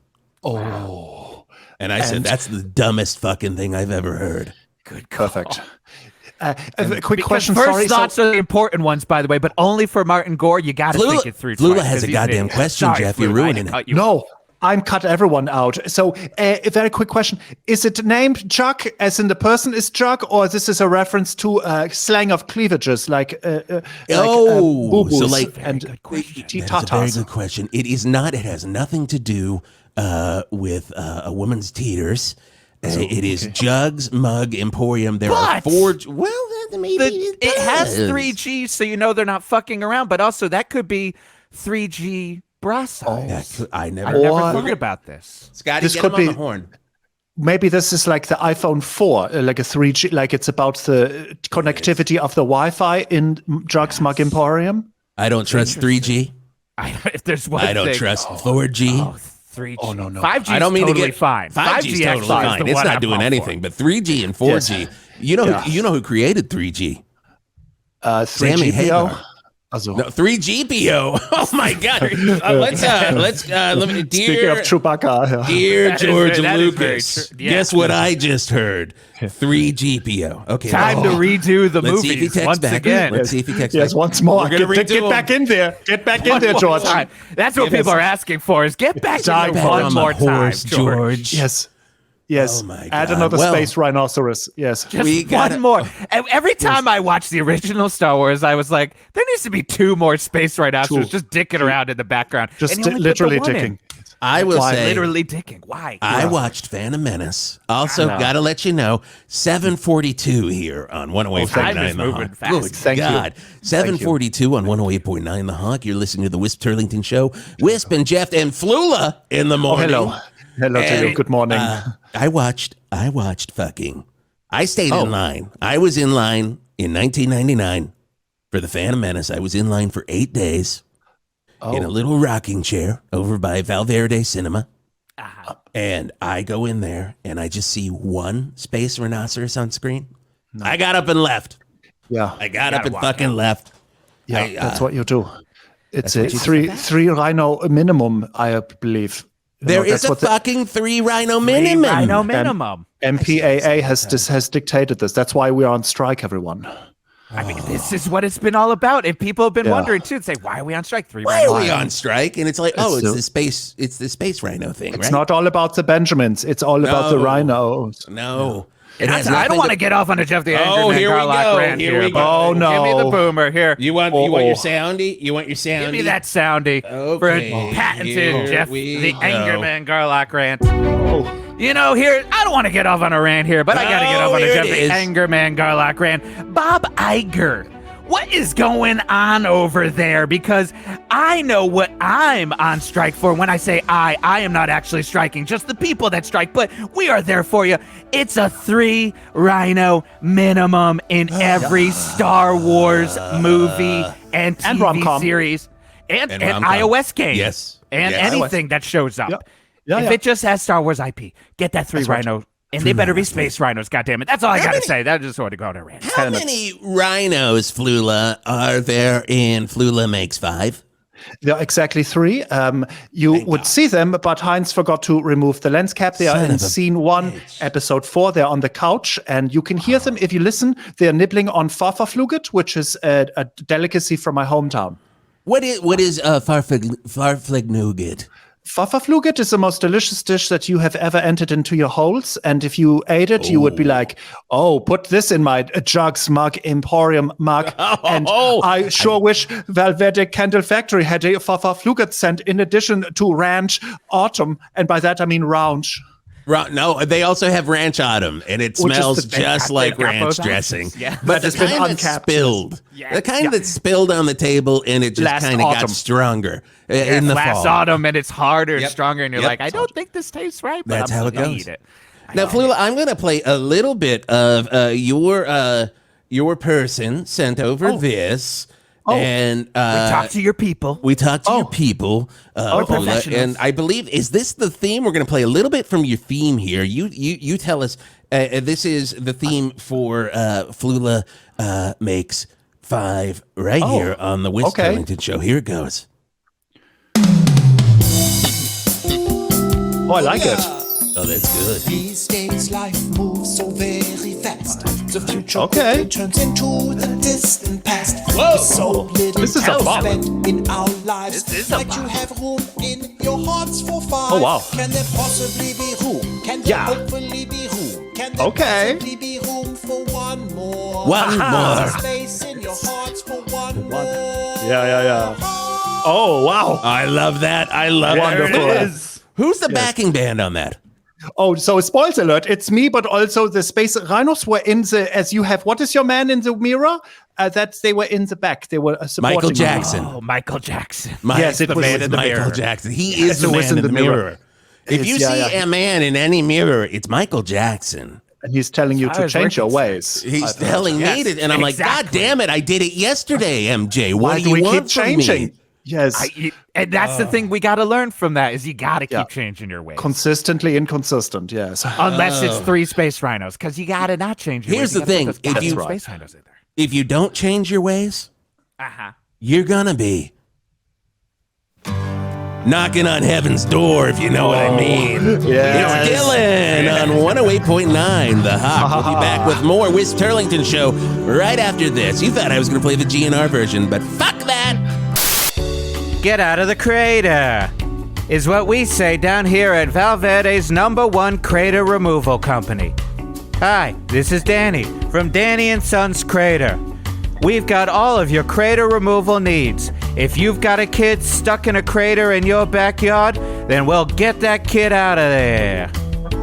And I said, "That's the dumbest fucking thing I've ever heard." Good call. Perfect. A quick question. First thoughts are the important ones, by the way, but only for Martin Gore. You got to think it through. Flula has a goddamn question, Geoff. You're ruining it. No, I'm cut everyone out. So, a very quick question: is it named Chuck, as in the person is Chuck, or this is a reference to slang of cleavages, like boo-boos so like and that's a very good question. It is not. It has nothing to do with a woman's teeters. It is Jugs Mug Emporium. There are 4. Well, maybe it has 3 Gs, so you know they're not fucking around. But also, that could be 3G bra size. I never thought about this. Scotty, get him on the horn. Maybe this is like the iPhone 4, like a 3G, like it's about the connectivity of the Wi-Fi in Jugs Mug Emporium. I don't trust 3G. If there's one I don't trust 4G. 3G. Oh, no. 5G I don't mean totally to get fine. 5G is totally fine. It's not doing anything. But 3G and 4G. Yes. You know who created 3G? 3GPO. Sammy Hagar. No, 3GPO. Oh my God. Let me. Speaking of Chewbacca, dear George Lucas, guess what I just heard? 3GPO. Okay. Time to redo the movies once again. Let's see if he texts back. Yes, once more. Get back in there. Get back in there, George. That's what people are asking for, is get back in there one more time, George. Yes. Yes. Oh my Add God. another space rhinoceros. Yes. Just one more. Every time I watched the original Star Wars, I was like, there needs to be 2 more space rhinoceros just dicking around in the background. Just literally dicking. I will say, literally dicking. Why? I watched Phantom Menace. Also, gotta let you know, 7:42 here on 108.9 The Hawk. Good Thank God. 7:42 on 108.9 The Hawk. You're listening to the Wisp Turlington Show. Wisp and Geoff and Flula in the morning. Hello to you. Good morning. I watched fucking. I stayed in line. I was in line in 1999 for the Phantom Menace. I was in line for 8 days. In a little rocking chair over by Valverde Cinema. And I go in there and I just see one space rhinoceros on screen. No. I got up and left. Yeah. I got up and fucking left. Yeah, that's what you do. It's a three rhino minimum, I believe. There is a fucking 3 rhino minimum. 3 rhino minimum. MPAA has dictated this. That's why we're on strike, everyone. I mean, this is what it's been all about. If people have been wondering too, say, why are we on strike? Why are we on strike? And it's like, it's the space rhino thing, right? It's not all about the Benjamins. It's all about the rhinos. No. I don't want to get off on a Jeff the Angry Man Garlock rant here. We go. Oh, no. Give me the boomer here. You want your soundy? You want your soundy? Give me that soundy for a patented Jeff the Angry Man Garlock rant. You know, here, I don't want to get off on a rant here, but I got to get off on a Jeff the Angry Man Garlock rant. Bob Iger. What is going on over there? Because I know what I'm on strike for. When I say I am not actually striking, just the people that strike, but we are there for you. It's a 3 rhino minimum in every Star Wars movie and TV series and iOS game. Yes. And anything that shows up. Yeah, if it just has Star Wars IP, get that 3 rhino. And they better be space rhinos, goddammit. That's all I got to say. That just sort of go to rant. How many rhinos, Flula, are there in Flula Makes Five? There are exactly 3. You would see them, but Heinz forgot to remove the lens cap. They are in scene 1, episode 4. They're on the couch, and you can hear them if you listen. They're nibbling on Farfafluget, which is a delicacy from my hometown. What is Farfignuget? Farfafluget is the most delicious dish that you have ever entered into your holes. And if you ate it, you would be like, put this in my Jugs mug, Emporium mug. And I sure wish Valverde Candle Factory had a Farfafluget scent in addition to Ranch Autumn. And by that, I mean Rounge. No, they also have ranch autumn, and it smells just like ranch dressing. Yeah. But the kind that's spilled. The kind that's spilled on the table, and it just kind of got stronger in the fall. Last autumn, and it's harder and stronger, and you're like, I don't think this tastes right, but that's how it goes. Eat it. Now, Flula, I'm going to play a little bit of your person sent over this. And we talked to your people. We talked to your people. And I believe, is this the theme? We're going to play a little bit from your theme here. You tell us. This is the theme for Flula Makes Five right here on the Wisp Turlington Show. Here it goes. Oh, I like it. Oh, that's good. These days life moves so very fast. The future turns into the distant past. Whoa! So little this is a spent in our lives. Might you have room in your hearts for 5? Oh, wow. Can there possibly be room? Can there hopefully be room? Can there possibly be room for one more? One more. Space in your hearts for one more. Yeah. Oh, wow. I love that. I love it. Who's the backing band on that? Oh, so spoiler alert, it's me, but also the space rhinos were in the, as you have, what is your man in the mirror? That they were in the back. They were supporting Michael Jackson. Oh, Michael Jackson. Yes, it the was man in the Michael mirror. Jackson. He is the man in the mirror. If you see a man in any mirror, it's Michael Jackson. And he's telling you to change your ways. He's telling me to, and I'm like, God damn it, I did it yesterday, MJ. What do you want keep changing? Me? Yes. And that's the thing we got to learn from that is you got to keep changing your ways. Consistently inconsistent, yes. Unless it's 3 space rhinos, because you got to not change your ways. Here's the thing. If you don't change your ways, you're going to be knocking on heaven's door, if you know what I mean. Yes. It's Dylan on 108.9 The Hawk. We'll be back with more Wisp Turlington Show right after this. You thought I was going to play the GNR version, but fuck that. Get out of the crater. is what we say down here at Valverde's #1 crater removal company. Hi, this is Danny from Danny & Sons Crater. We've got all of your crater removal needs. If you've got a kid stuck in a crater in your backyard, then we'll get that kid out of there.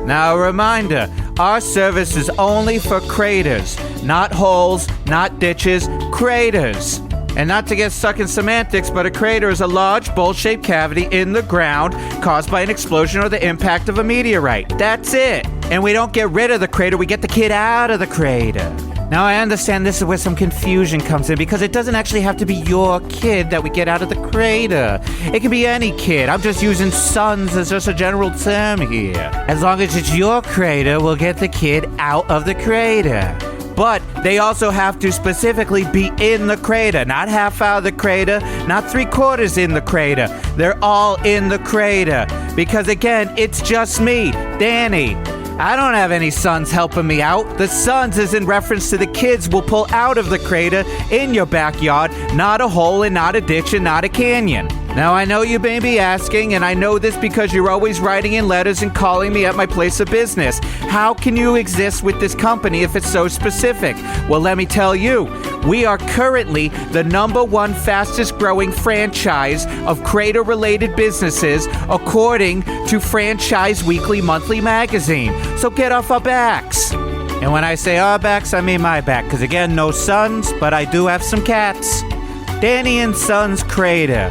Now, a reminder, our service is only for craters, not holes, not ditches, craters. And not to get stuck in semantics, but a crater is a large, bowl-shaped cavity in the ground caused by an explosion or the impact of a meteorite. That's it. And we don't get rid of the crater, we get the kid out of the crater. Now, I understand this is where some confusion comes in, because it doesn't actually have to be your kid that we get out of the crater. It can be any kid. I'm just using sons as just a general term here. As long as it's your crater, we'll get the kid out of the crater. But they also have to specifically be in the crater, not half out of the crater, not 3/4 in the crater. They're all in the crater. Because again, it's just me, Danny. I don't have any sons helping me out. The sons is in reference to the kids we'll pull out of the crater in your backyard, not a hole and not a ditch and not a canyon. Now, I know you may be asking, and I know this because you're always writing in letters and calling me at my place of business. How can you exist with this company if it's so specific? Well, let me tell you. We are currently the #1 fastest growing franchise of crater-related businesses according to Franchise Weekly Monthly Magazine. So get off our backs. And when I say our backs, I mean my back. Because again, no sons, but I do have some cats. Danny & Sons Crater.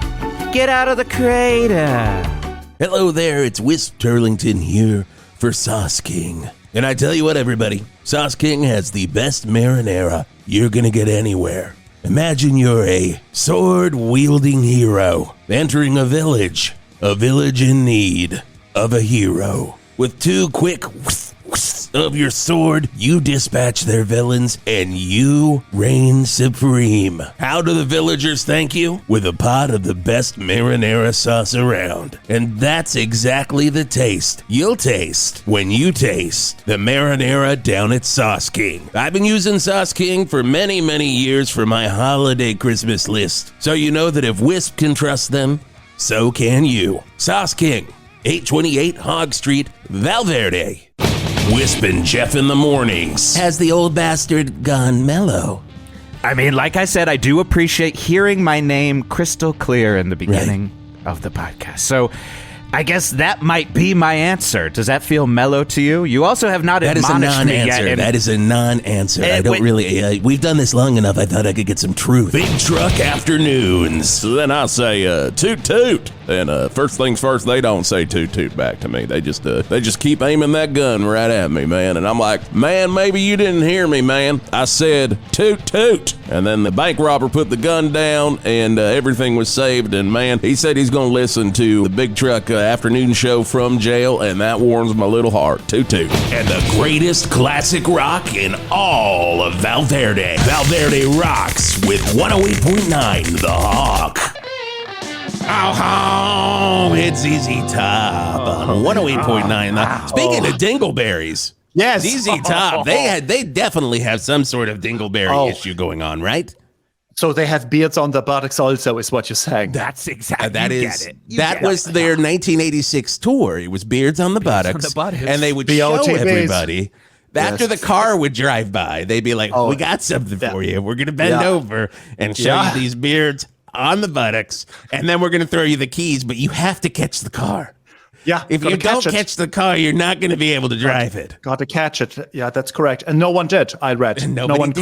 Get out of the crater. Hello there, it's Wisp Turlington here for Sauce King. And I tell you what, everybody, Sauce King has the best marinara you're gonna get anywhere. Imagine you're a sword-wielding hero entering a village in need of a hero. With 2 quick of your sword, you dispatch their villains and you reign supreme. How do the villagers thank you? With a pot of the best marinara sauce around. And that's exactly the taste you'll taste when you taste the marinara down at Sauce King. I've been using Sauce King for many, many years for my holiday Christmas list. So you know that if Wisp can trust them, so can you. Sauce King, 828 Hog Street, Valverde. Wisp and Geoff in the mornings. Has the old bastard gone mellow? I mean, like I said, I do appreciate hearing my name crystal clear in the beginning of the podcast. So I guess that might be my answer. Does that feel mellow to you? You also have not admonished me yet. That is a non-answer. I don't really... we've done this long enough. I thought I could get some truth. Big Truck Afternoons. So then I say, toot toot. And first things first, they don't say toot toot back to me. They just keep aiming that gun right at me, man. And I'm like, man, maybe you didn't hear me, man. I said toot toot. And then the bank robber put the gun down and everything was saved. And man, he said he's going to listen to the Big Truck Afternoon show from jail. And that warms my little heart. Toot toot. And the greatest classic rock in all of Valverde. Valverde rocks with 108.9 The Hawk. Oh, it's ZZ Top on 108.9. Speaking of dingleberries, yes, ZZ Top, they definitely have some sort of dingleberry issue going on, right? So they have beards on the buttocks also, is what you're saying. That's exactly that was their 1986 tour. It was beards on the buttocks, and they would show everybody. After the car would drive by, they'd be like, "We got something for you. We're gonna bend over and show you these beards on the buttocks, and then we're going to throw you the keys, but you have to catch the car. Yeah. If you don't catch the car, you're not going to be able to drive it. Got to catch it. Yeah, that's correct. And no one did, I read. Nobody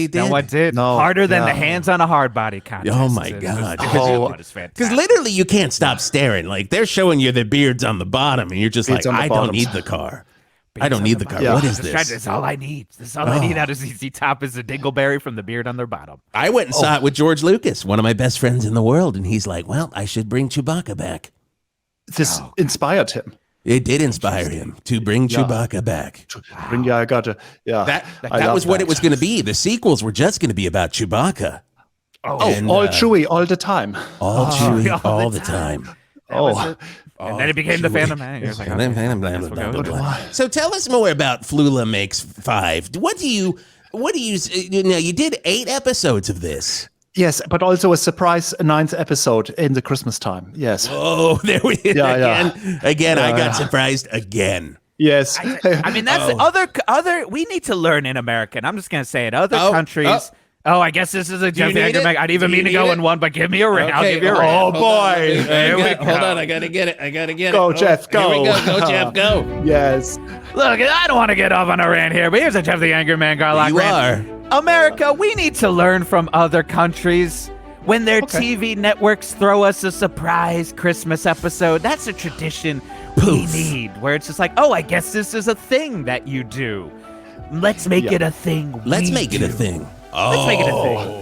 did. No one did. No. Harder than the hands on a hard body contest. Oh, my God. Because literally you can't stop staring. Like, they're showing you the beards on the bottom, and you're just like, I don't need the car. I don't need the car. What is this? That's all I need. That's all I need out of ZZ Top is a dingleberry from the beard on their bottom. I went and saw it with George Lucas, one of my best friends in the world, and he's like, well, I should bring Chewbacca back. This inspired him. It did inspire him to bring Chewbacca back. That was what it was going to be. The sequels were just going to be about Chewbacca. All Chewie all the time. All Chewie all the time. And then it became the Phantom Menace. So tell us more about Flula Makes Five. What do you now you did 8 episodes of this. Yes, but also a surprise 9th episode in the Christmas time. Yes. Oh, there we again. I got surprised again. Yes. I mean, that's other. We need to learn in America. And I'm just gonna say it. Other countries. Oh, I guess this is a Geoff Angerman. I didn't even mean to go in one, but give me a ring. I'll give you a ring. Oh boy! Hold on, I gotta get it. Go, Geoff. Go. Here we go. Go, Geoff. Go. Yes. Look, I don't want to get off on a rant here, but here's a Geoff the Angerman Garlock rant. America, we need to learn from other countries. When their TV networks throw us a surprise Christmas episode, that's a tradition we need, where it's just like, oh, I guess this is a thing that you do. Let's make it a thing. Let's make it a thing. Let's make it a thing.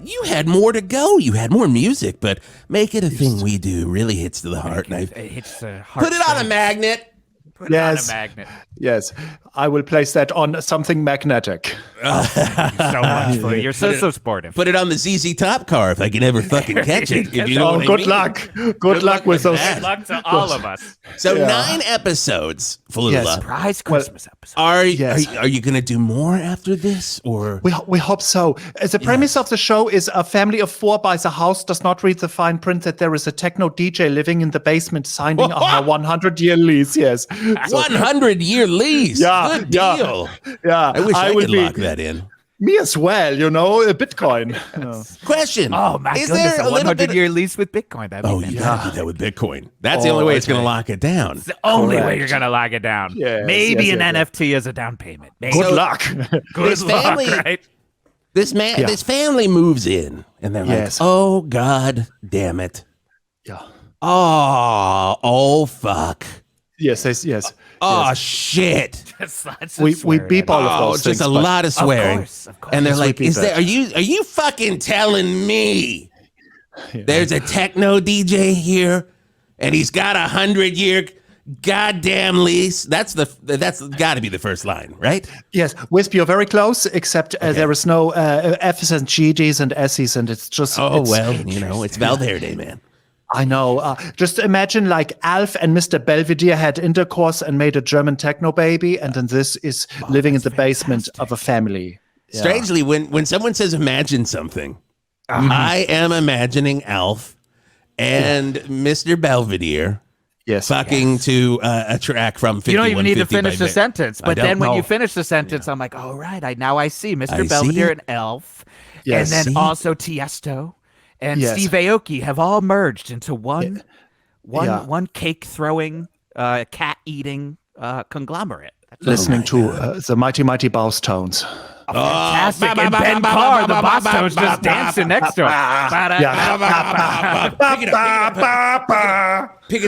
You had more to go. You had more music, but make it a thing we do really hits to the heart. It hits the heart. Put it on a magnet. Put it on a magnet. Yes, I will place that on something magnetic. Thank you so much for You're so sportive. Put it on the ZZ Top car if I can ever fucking catch it. If you know what I mean. Luck. Good luck with those. Good luck to all of us. So 9 episodes, Flula. Yes. Surprise Christmas episode. Are you going to do more after this, or we hope so? The premise of the show is a family of 4 buys a house, does not read the fine print that there is a techno DJ living in the basement, signing a 100-year lease. Yes, 100-year lease. Yeah, good deal. Yeah, I wish I could lock that in. Me as well, a Bitcoin. Question. Oh, my goodness, there a 100-year lease with Bitcoin. That'd be you gotta do that with Bitcoin. That's the only way it's going to lock it down. It's the only way you're going to lock it down. Yes, Maybe an NFT as a down payment. Maybe. Good luck. Good luck, right? This family moves in, and they're like, oh, God damn it. Yeah. Oh, fuck. Yes. Oh, shit. We beep all of those things. Just a lot of swearing. Of course. And they're like, are you fucking telling me there's a techno DJ here and he's got 100-year goddamn lease? That's got to be the first line, right? Yes, Wisp, you're very close, except there is no F's and G's and S's, and it's just it's Valverde, man. I know. Just imagine like Alf and Mr. Belvedere had intercourse and made a German techno baby, and then this is living in the basement of a family. Yeah. Strangely, when someone says imagine something, I am imagining Alf and Mr. Belvedere fucking to a track from 5150. You don't even need to finish the sentence, but then when you finish the sentence, I'm like, all right, I see Mr. Belvedere and Elf, and then also Tiesto. And Steve Aoki have all merged into one cake throwing, cat eating conglomerate. Listening to the Mighty Boss Tones. Oh, fantastic! And Ben Carr, the Boss Tones, just dancing next to him.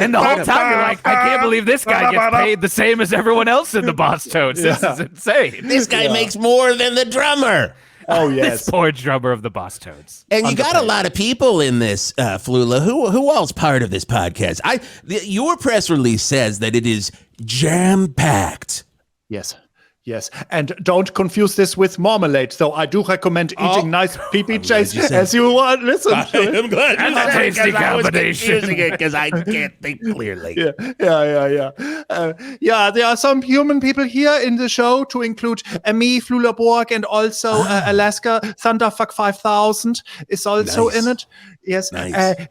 And the whole time you're like, I can't believe this guy gets paid the same as everyone else in the Boss Tones. This is insane. This guy makes more than the drummer. Oh, yes. This poor drummer of the Boss Tones. And you got a lot of people in this, Flula. Who all's part of this podcast? Your press release says that it is jam-packed. Yes, and don't confuse this with marmalade. So I do recommend eating nice PPJs as you want. Listen, I'm glad you said tasty it, combination. I was confusing it because I can't think clearly. Yeah. There are some human people here in the show, to include me, Flula Borg, and also Alaska Thunderfuck 5000 is also in it. Yes. Nice.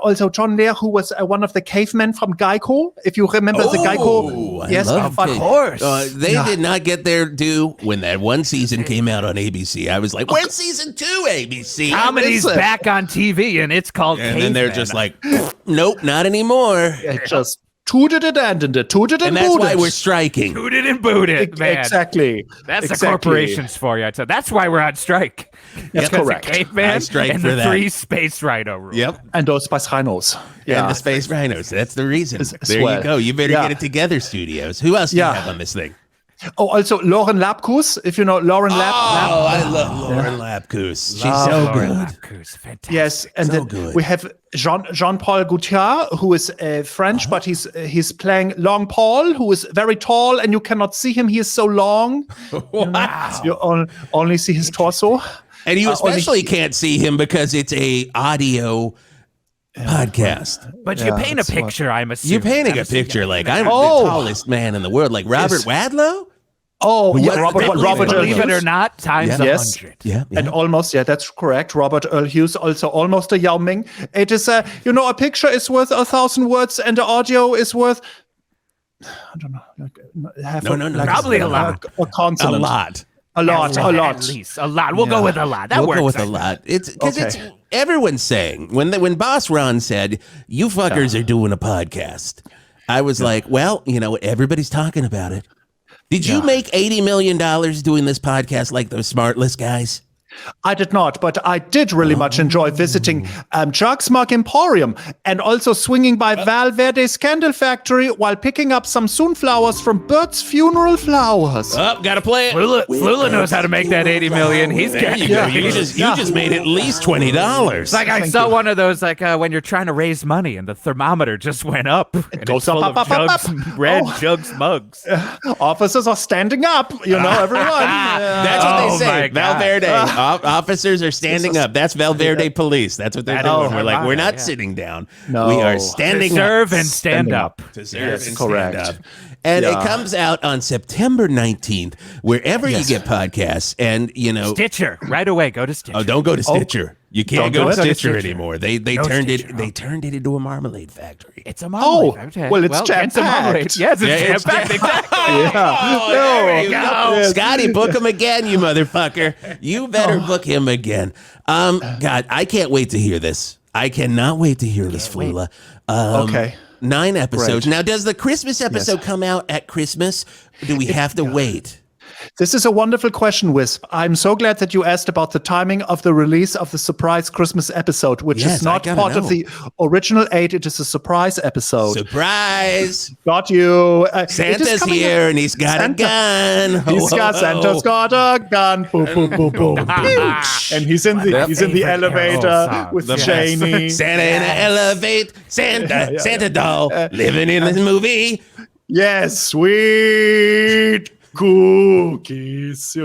Also John Lear, who was one of the cavemen from Geico. If you remember the Geico. Yes, of course. They did not get their due when that one season came out on ABC. I was like, where's season 2, ABC? Comedy's back on TV, and it's called And then they're just like, nope, not anymore. It just tooted it and tooted and that's booted. why we're striking. Tooted and booted, man. Exactly. That's the corporations for you. So that's why we're on strike. That's correct. Caveman I strike and for the that. 3 space rhino rules. Yep. And those Space Rhinos. And the Space Rhinos. That's the reason. There well. you go. You better get it together, studios. Who else do you have on this thing? Oh, also Lauren Lapkus, if you know Lauren Lap. Oh, I love Lauren Lapkus. She's so good. Lapkus. Fantastic. Yes, and so then good. we have Jean-Paul Gaultier, who is French, but he's playing Long Paul, who is very tall, and you cannot see him. He is so long. Wow. You only see his torso. And you especially can't see him because it's a audio podcast. But you paint a picture, I'm assuming. You're painting a picture like I'm the tallest man in the world, like Robert Wadlow. Oh, yeah, Robert believe it or not, times 100. Yeah. And almost, that's correct. Robert Earl Hughes, also almost a Yao Ming. It is, a picture is worth 1,000 words, and the audio is worth, I don't know, probably a lot. A consonant. A lot. At least a lot. We'll go with a lot. We'll go with a lot. It's because it's everyone's saying when Boss Ron said, "You fuckers are doing a podcast," I was like, "Well, everybody's talking about it." Did you make $80 million doing this podcast like those Smartless guys? I did not, but I did really much enjoy visiting Chuck's Mug Emporium and also swinging by Valverde's Candle Factory while picking up some sunflowers from Bert's Funeral Flowers. Oh, gotta play it. Flula knows how to make that $80 million. He's got you go. You just made at least $20. It's like I saw one of those when you're trying to raise money and the thermometer just went up. It goes full up, of jugs, red jugs, mugs. Officers are standing up, everyone. That's what they say. Valverde. Officers are standing up. That's Valverde police. That's what they're doing. We're like, we're not sitting down. No. We are standing to serve up. and stand up. To serve and correct. stand up. And it comes out on September 19th, wherever you get podcasts. And, Stitcher. Right away, go to Stitcher. Oh, don't go to Stitcher. You can't go to Stitcher anymore. They turned Stitcher. They turned it into a marmalade factory. It's a marmalade. Okay. Well, it's jam-packed. Yes, it's jam-packed. Exactly. There we go. Scotty, book him again, you motherfucker. You better book him again. God, I can't wait to hear this. I cannot wait to hear this, Flula. Okay. 9 episodes. Great. Now, does the Christmas episode come out at Christmas? Or do we have to wait? This is a wonderful question, Wisp. I'm so glad that you asked about the timing of the release of the surprise Christmas episode, which is not part of the original 8. It is a surprise episode. Surprise! Got you. Santa's here and he's got a gun. Santa's got a gun. Boom, boom, boom, boom. And he's in the elevator with Janie. Santa in an elevate. Santa doll living in this movie. Yes, sweet cookies, I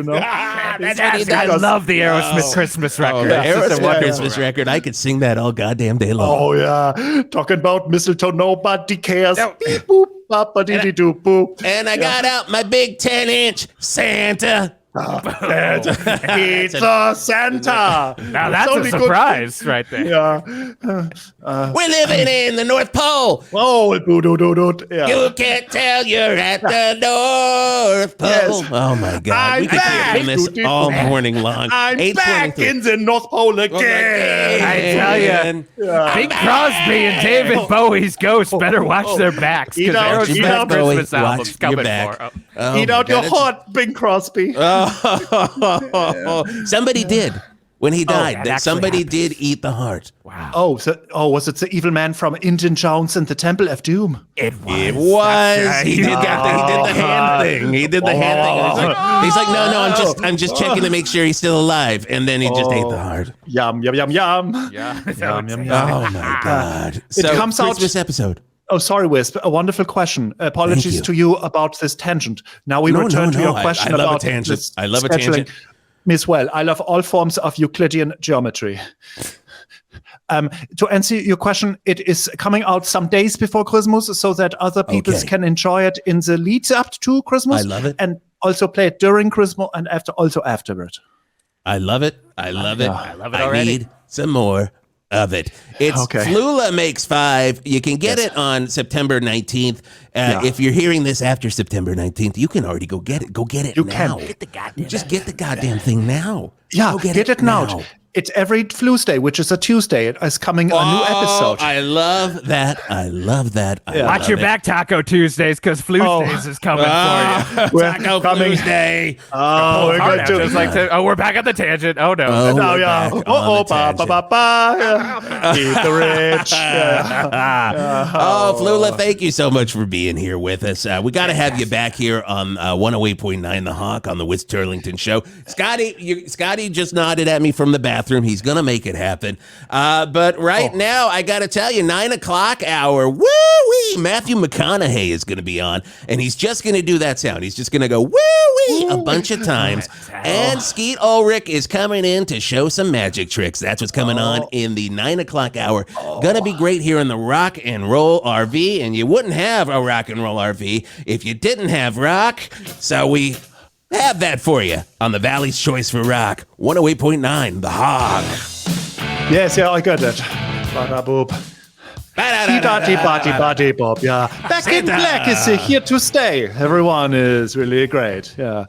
love the Aerosmith Christmas record. The Aerosmith Christmas record. I could sing that all goddamn day long. Oh, yeah. Talking about mistletoe, nobody cares. Beep, boop, bop, dee doo, boop. And I got out my big 10-inch Santa. It's a Santa. Now that's a surprise right there. Yeah. We're living in the North Pole. Oh, yeah. You can't tell you're at the North Pole. Yes. Oh my God. We could be doing this all morning long. I'm back in the North Pole again. I tell you, Bing Crosby and David Bowie's ghosts better watch their backs because Aerosmith's Christmas album's coming for. Eat out your heart, Bing Crosby. Somebody did when he died. Somebody did eat the heart. Wow. Was it the evil man from Indiana Jones and the Temple of Doom? It was. He did the hand thing. He did the hand thing. He's like, no, I'm just checking to make sure he's still alive. And then he just ate the heart. Yum, yum, yum, yum. Yeah. Yum, yum, yum. Oh my God. It comes out this episode. Oh, sorry, Wisp. A wonderful question. Apologies to you about this tangent. Now we return to your question about I love a tangent. I love a tangent. Miss Well, I love all forms of Euclidean geometry. To answer your question, it is coming out some days before Christmas so that other people can enjoy it in the lead up to Christmas. I love it. And also play it during Christmas and afterward. I love it. I love it. I love it already. I need some more of it. It's Flula Makes Five. You can get it on September 19th. If you're hearing this after September 19th, you can already go get it. Go get it now. Get the goddamn Just get the goddamn thing now. Yeah, get it now. It's every Flus Day, which is a Tuesday. It is coming a new episode. I love that. I love that. Watch your back, Taco Tuesdays, because Flus Days is coming for you. Taco Tuesday. Oh, we're going to. We're back at the tangent. Oh, no. Eat the rich. Flula, thank you so much for being here with us. We got to have you back here on 108.9 The Hawk on the Wiz Turlington Show. Scotty just nodded at me from the bathroom. He's going to make it happen. But right now, I got to tell you, 9 o'clock hour, woo-wee, Matthew McConaughey is going to be on, and he's just going to do that sound. He's just going to go woo-wee a bunch of times. And Skeet Ulrich is coming in to show some magic tricks. That's what's coming on in the 9 o'clock hour. Going to be great here in the Rock and Roll RV, and you wouldn't have a Rock and Roll RV if you didn't have rock. So we Have that for you on the Valley's Choice for Rock, 108.9 The Hog. Yes, yeah, I got that. Bada boop. Bada bob. Yeah. Back in Black is here to stay. Everyone is really great. Yeah.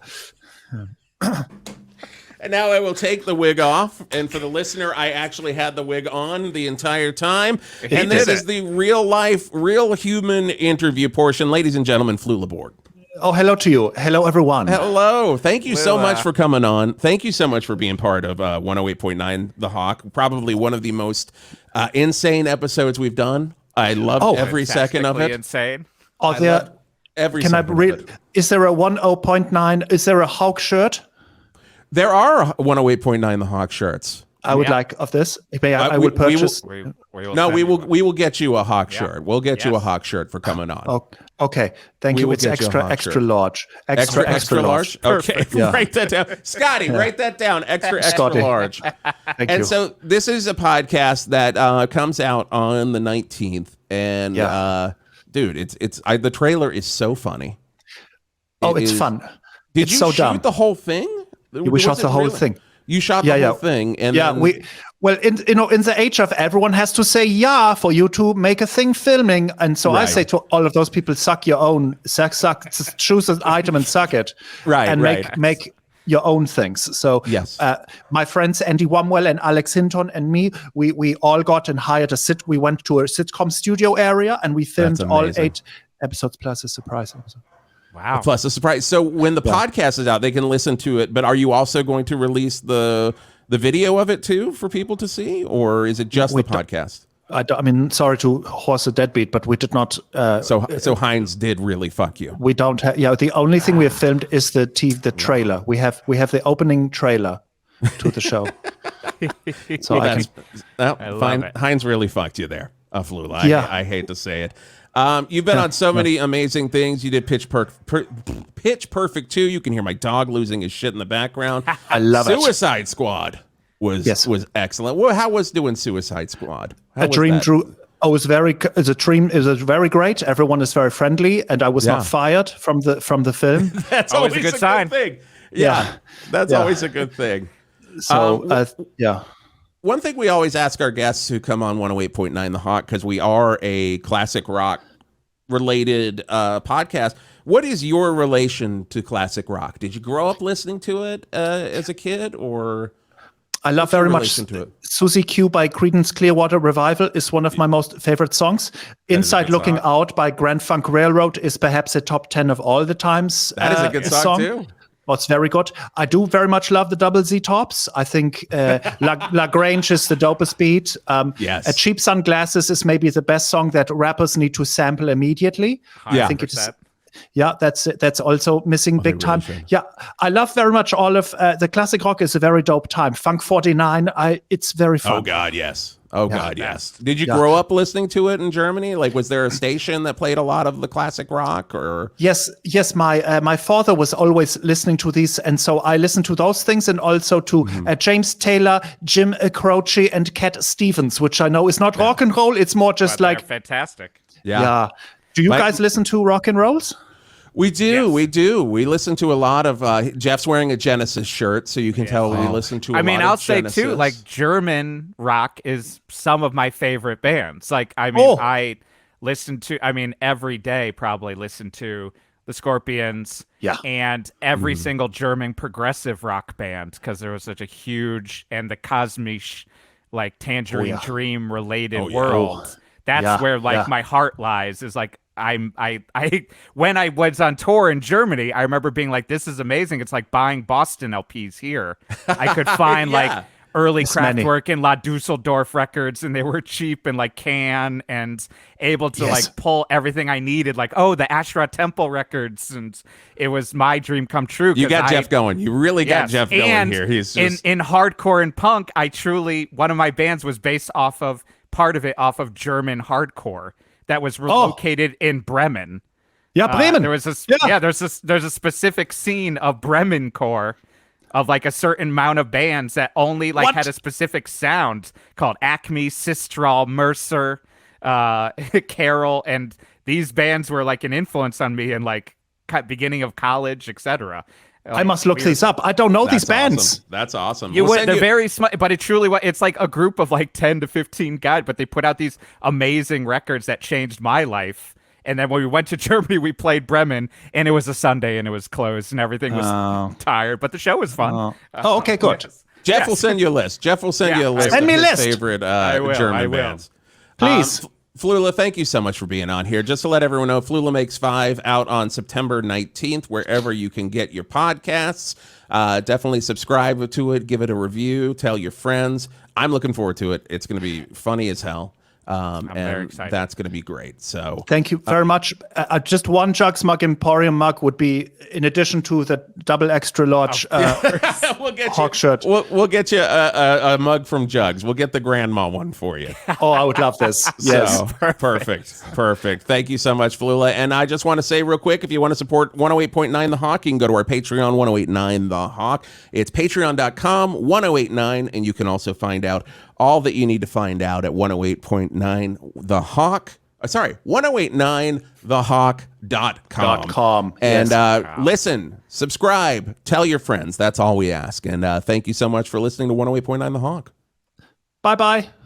And now I will take the wig off. And for the listener, I actually had the wig on the entire time. And this is the real life, real human interview portion. Ladies and gentlemen, Flula Borg. Oh, hello to you. Hello, everyone. Hello. Thank you so much for coming on. Thank you so much for being part of 108.9 The Hawk. Probably one of the most insane episodes we've done. I loved every second of it. Insane. Oh, there. Every can I second read? of it. Is there a 10.9? Is there a Hawk shirt? There are 108.9 The Hawk shirts. I would like of this. I will purchase. We will get you a Hawk shirt. We'll get you a Hawk shirt for coming on. Oh, okay. Thank you. It's extra large. Extra large. Okay. Yeah. Write that down. Scotty, write that down. Extra large. Thank you. And so this is a podcast that comes out on the 19th. And dude, the trailer is so funny. It's fun. Did you shoot the whole thing? We shot the whole thing. You shot the whole thing, and in the age of everyone has to say for you to make a thing filming, and so I say to all of those people, suck your own, choose an item and suck it, and make your own things. So my friends Andy Wamwell and Alex Hinton and me, we all got and hired we went to a sitcom studio area and we filmed all 8 episodes plus a surprise episode. Wow. Plus a surprise. So when the podcast is out, they can listen to it. But are you also going to release the video of it too for people to see, or is it just the podcast? I mean, sorry to horse a deadbeat, but we did not. So Heinz did really fuck you. We don't have. Yeah, the only thing we have filmed is the trailer. We have the opening trailer to the show. So fine. Heinz really fucked you there, Flula. I hate to say it. You've been on so many amazing things. You did Pitch Perfect 2. You can hear my dog losing his shit in the background. I love it. Suicide Squad was excellent. Well, how was doing Suicide Squad? A dream, Drew. Oh, it was very great. Everyone is very friendly, and I was not fired from the film. That's always a good sign. Thing. Yeah, that's always a good thing. So, one thing we always ask our guests who come on 108.9 The Hawk, because we are a classic rock related podcast. What is your relation to classic rock? Did you grow up listening to it as a kid, or? I love very much Susie Q by Creedence Clearwater Revival is one of my most favorite songs. Inside Looking Out by Grand Funk Railroad is perhaps a top 10 of all the times. That is a good song too. Oh, it's very good. I do very much love the Double Z Tops. I think La Grange is the dopest beat. Yes. Cheap Sunglasses is maybe the best song that rappers need to sample immediately. I think it's. Yeah, that's also missing big time. Yeah, I love very much all of the classic rock is a very dope time. Funk 49, it's very fun. Oh God, yes. Yes. Did you grow up listening to it in Germany? Like, was there a station that played a lot of the classic rock? Or yes. My father was always listening to these, and so I listened to those things, and also to James Taylor, Jim Croce, and Cat Stevens, which I know is not rock and roll. It's more just like fantastic. Yeah. Do you guys listen to rock and rolls? We do. Yes. We do. We listen to a lot of Geoff's wearing a Genesis shirt, so you can tell we listen to a lot of Genesis. I'll say too, like German rock is some of my favorite bands. Like, I listen to, every day probably listen to the Scorpions and every single German progressive rock band, because there was such a huge, and the Cosmic, like Tangerine Dream related world. That's where my heart lies, is like, I when I was on tour in Germany, I remember being like, this is amazing. It's like buying Boston LPs here. I could find like early Kraftwerk and La Dusseldorf records, and they were cheap and like Can, and able to like pull everything I needed, like the Ashra Temple records, and it was my dream come true. You got Geoff going. You really got Geoff going here. He's just... in hardcore and punk, one of my bands was based off of German hardcore that was located in Bremen. Yeah, Bremen. There's a specific scene of Bremen core of like a certain amount of bands that only like had a specific sound, called Acme, Sistral, Mercer, Carol, and these bands were like an influence on me in like beginning of college, etc. I must look these up. I don't know these bands. Awesome. That's awesome. They're very smart, but it truly, it's like a group of like 10 to 15 guys, but they put out these amazing records that changed my life. And then when we went to Germany, we played Bremen, and it was a Sunday, and it was closed, and everything was tired. But the show was fun. Okay, good. Yes. Jeff will send you a list. Jeff will send you a list. Send me a list. Favorite German bands. Please. Flula, thank you so much for being on here. Just to let everyone know, Flula Makes Five out on September 19th, wherever you can get your podcasts. Definitely subscribe to it, give it a review, tell your friends. I'm looking forward to it. It's going to be funny as hell. I'm very excited. That's going to be great. So thank you very much. Just one Jugs Mug Emporium mug would be, in addition to the double extra large we'll get hawk shirt. We'll get you a mug from Jugs. We'll get the grandma one for you. Oh, I would love this. Yes. So, perfect. Thank you so much, Flula. And I just want to say real quick, if you want to support 108.9 The Hawk, you can go to our Patreon, 1089 The Hawk. It's patreon.com, 1089, and you can also find out all that you need to find out at 108.9 The Hawk. 1089thehawk.com. And listen, subscribe, tell your friends. That's all we ask. And thank you so much for listening to 108.9 The Hawk. Bye-bye.